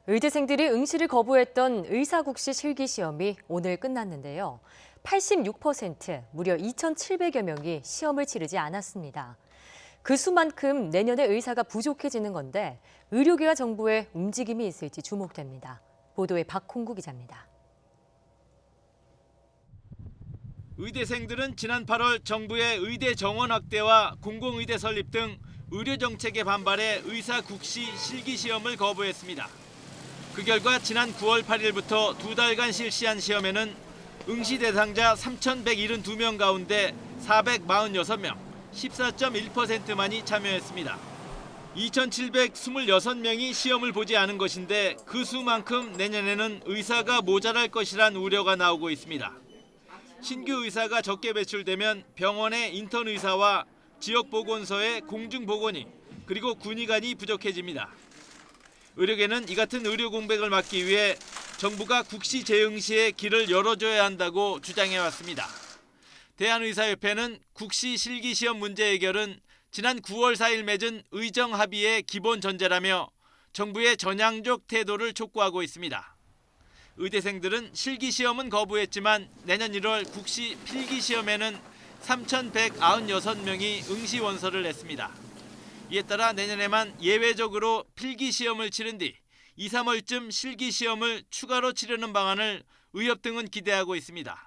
의대생들이 응시를 거부했던 의사국시 실기시험이 오늘 끝났는데요. 86%, 무려 2,700여 명이 시험을 치르지 않았습니다. 그 수만큼 내년에 의사가 부족해지는 건데 의료계와 정부의 움직임이 있을지 주목됩니다. 보도에 박홍구 기자입니다. 의대생들은 지난 8월 정부의 의대 정원 확대와 공공의대 설립 등 의료 정책에 반발해 의사국시 실기시험을 거부했습니다. 그 결과 지난 9월 8일부터 2달간 실시한 시험에는 응시 대상자 3,172명 가운데 446명, 14.1%만이 참여했습니다. 2,726명이 시험을 보지 않은 것인데 그 수만큼 내년에는 의사가 모자랄 것이란 우려가 나오고 있습니다. 신규 의사가 적게 배출되면 병원의 인턴 의사와 지역보건소의 공중보건의, 그리고 군의관이 부족해집니다. 의료계는 이 같은 의료 공백을 막기 위해 정부가 국시 재응시의 길을 열어줘야 한다고 주장해왔습니다. 대한의사협회는 국시 실기시험 문제 해결은 지난 9월 4일 맺은 의정 합의의 기본 전제라며 정부의 전향적 태도를 촉구하고 있습니다. 의대생들은 실기시험은 거부했지만 내년 1월 국시 필기시험에는 3,196명이 응시 원서를 냈습니다. 이에 따라 내년에만 예외적으로 필기시험을 치른 뒤 2, 3월쯤 실기시험을 추가로 치르는 방안을 의협 등은 기대하고 있습니다.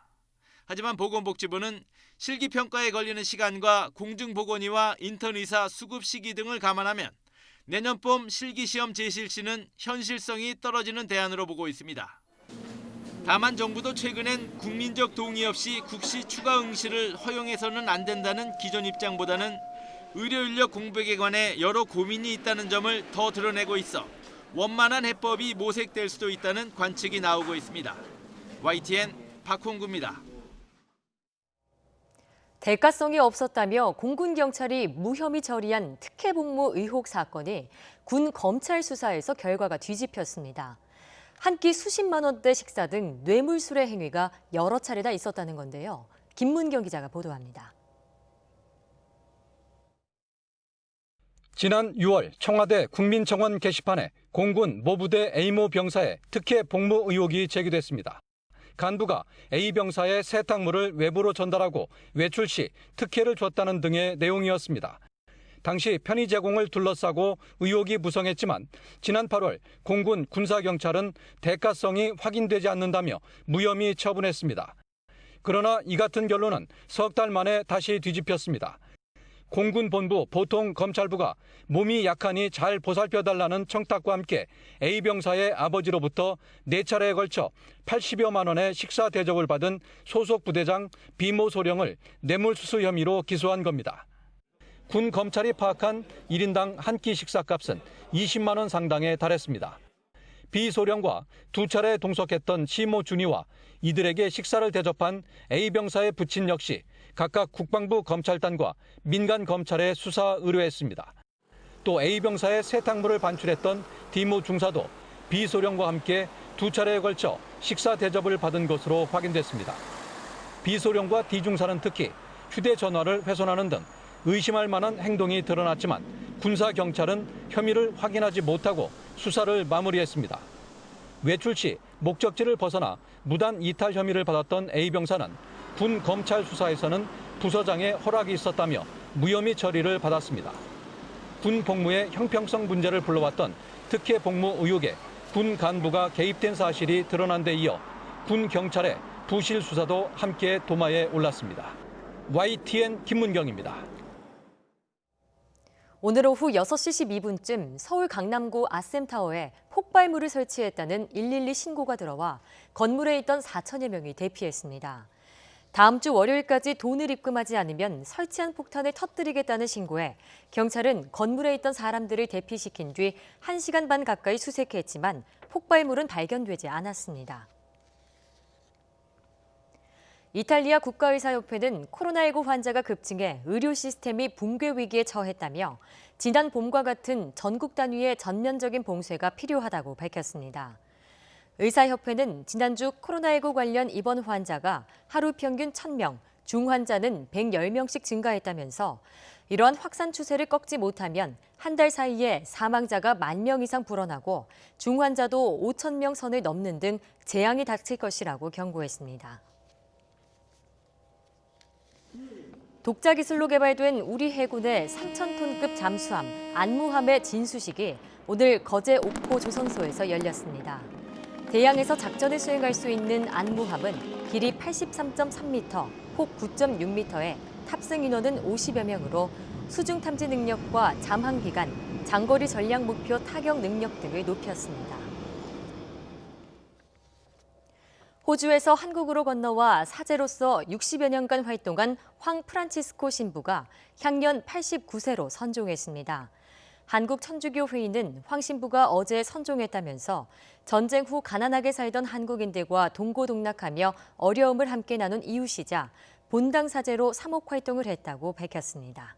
하지만 보건복지부는 실기평가에 걸리는 시간과 공중보건의와 인턴의사 수급 시기 등을 감안하면 내년 봄 실기시험 재실시는 현실성이 떨어지는 대안으로 보고 있습니다. 다만 정부도 최근엔 국민적 동의 없이 국시 추가 응시를 허용해서는 안 된다는 기존 입장보다는 의료인력 공백에 관해 여러 고민이 있다는 점을 더 드러내고 있어 원만한 해법이 모색될 수도 있다는 관측이 나오고 있습니다. YTN 박홍구입니다. 대가성이 없었다며 공군경찰이 무혐의 처리한 특혜복무 의혹 사건이 군 검찰 수사에서 결과가 뒤집혔습니다. 한 끼 수십만 원대 식사 등 뇌물수뢰 행위가 여러 차례나 있었다는 건데요. 김문경 기자가 보도합니다. 지난 6월 청와대 국민청원 게시판에 공군 모부대 A모 병사의 특혜 복무 의혹이 제기됐습니다. 간부가 A 병사의 세탁물을 외부로 전달하고 외출 시 특혜를 줬다는 등의 내용이었습니다. 당시 편의 제공을 둘러싸고 의혹이 무성했지만 지난 8월 공군 군사경찰은 대가성이 확인되지 않는다며 무혐의 처분했습니다. 그러나 이 같은 결론은 석 달 만에 다시 뒤집혔습니다. 공군본부 보통검찰부가 몸이 약하니 잘 보살펴달라는 청탁과 함께 A 병사의 아버지로부터 4차례에 걸쳐 80여만 원의 식사 대접을 받은 소속 부대장 비모 소령을 뇌물수수 혐의로 기소한 겁니다. 군 검찰이 파악한 1인당 한 끼 식사값은 20만 원 상당에 달했습니다. 비 소령과 2차례 동석했던 시모 준이와 이들에게 식사를 대접한 A 병사의 부친 역시 각각 국방부 검찰단과 민간 검찰에 수사 의뢰했습니다. 또 A 병사의 세탁물을 반출했던 D모 중사도 비소령과 함께 2차례에 걸쳐 식사 대접을 받은 것으로 확인됐습니다. 비소령과 D 중사는 특히 휴대전화를 훼손하는 등 의심할 만한 행동이 드러났지만 군사경찰은 혐의를 확인하지 못하고 수사를 마무리했습니다. 외출 시 목적지를 벗어나 무단 이탈 혐의를 받았던 A 병사는 군 검찰 수사에서는 부서장의 허락이 있었다며 무혐의 처리를 받았습니다. 군 복무의 형평성 문제를 불러왔던 특혜 복무 의혹에 군 간부가 개입된 사실이 드러난 데 이어 군 경찰의 부실 수사도 함께 도마에 올랐습니다. YTN 김문경입니다. 오늘 오후 6시 12분쯤 서울 강남구 아셈타워에 폭발물을 설치했다는 112 신고가 들어와 건물에 있던 4천여 명이 대피했습니다. 다음 주 월요일까지 돈을 입금하지 않으면 설치한 폭탄을 터뜨리겠다는 신고에 경찰은 건물에 있던 사람들을 대피시킨 뒤 1시간 반 가까이 수색했지만 폭발물은 발견되지 않았습니다. 이탈리아 국가의사협회는 코로나19 환자가 급증해 의료 시스템이 붕괴 위기에 처했다며 지난 봄과 같은 전국 단위의 전면적인 봉쇄가 필요하다고 밝혔습니다. 의사협회는 지난주 코로나19 관련 입원 환자가 하루 평균 1,000명, 중환자는 110명씩 증가했다면서 이러한 확산 추세를 꺾지 못하면 한 달 사이에 사망자가 10,000명 이상 불어나고 중환자도 5,000명 선을 넘는 등 재앙이 닥칠 것이라고 경고했습니다. 독자 기술로 개발된 우리 해군의 3,000톤급 잠수함 안무함의 진수식이 오늘 거제 옥포 조선소에서 열렸습니다. 대양에서 작전을 수행할 수 있는 안무함은 길이 83.3m, 폭 9.6m에 탑승 인원은 50여 명으로 수중 탐지 능력과 잠항 기간, 장거리 전략 목표 타격 능력 등을 높였습니다. 호주에서 한국으로 건너와 사제로서 60여 년간 활동한 황 프란치스코 신부가 향년 89세로 선종했습니다. 한국 천주교 회의는 황 신부가 어제 선종했다면서 전쟁 후 가난하게 살던 한국인들과 동고동락하며 어려움을 함께 나눈 이웃이자 본당 사제로 사목 활동을 했다고 밝혔습니다.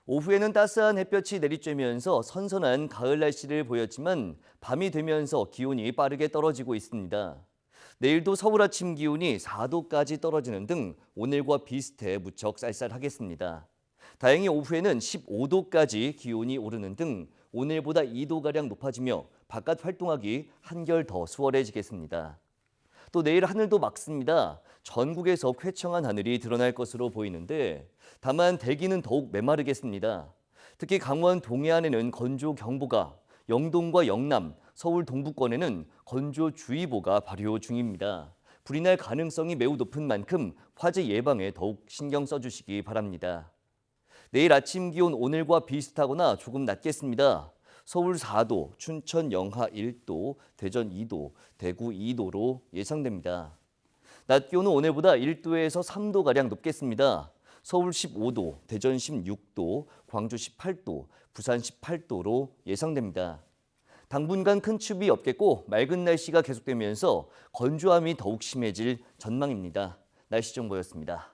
오후에는 따스한 햇볕이 내리쬐면서 선선한 가을 날씨를 보였지만 밤이 되면서 기온이 빠르게 떨어지고 있습니다. 내일도 서울 아침 기온이 4도까지 떨어지는 등 오늘과 비슷해 무척 쌀쌀하겠습니다. 다행히 오후에는 15도까지 기온이 오르는 등 오늘보다 2도가량 높아지며 바깥 활동하기 한결 더 수월해지겠습니다. 또 내일 하늘도 맑습니다. 전국에서 쾌청한 하늘이 드러날 것으로 보이는데 다만 대기는 더욱 메마르겠습니다. 특히 강원 동해안에는 건조경보가, 영동과 영남, 서울 동부권에는 건조주의보가 발효 중입니다. 불이 날 가능성이 매우 높은 만큼 화재 예방에 더욱 신경 써주시기 바랍니다. 내일 아침 기온 오늘과 비슷하거나 조금 낮겠습니다. 서울 4도, 춘천 영하 1도, 대전 2도, 대구 2도로 예상됩니다. 낮 기온은 오늘보다 1도에서 3도가량 높겠습니다. 서울 15도, 대전 16도, 광주 18도, 부산 18도로 예상됩니다. 당분간 큰 추위 없겠고 맑은 날씨가 계속되면서 건조함이 더욱 심해질 전망입니다. 날씨 정보였습니다.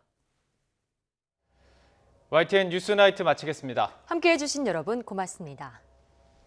YTN 뉴스나이트 마치겠습니다. 함께해 주신 여러분 고맙습니다.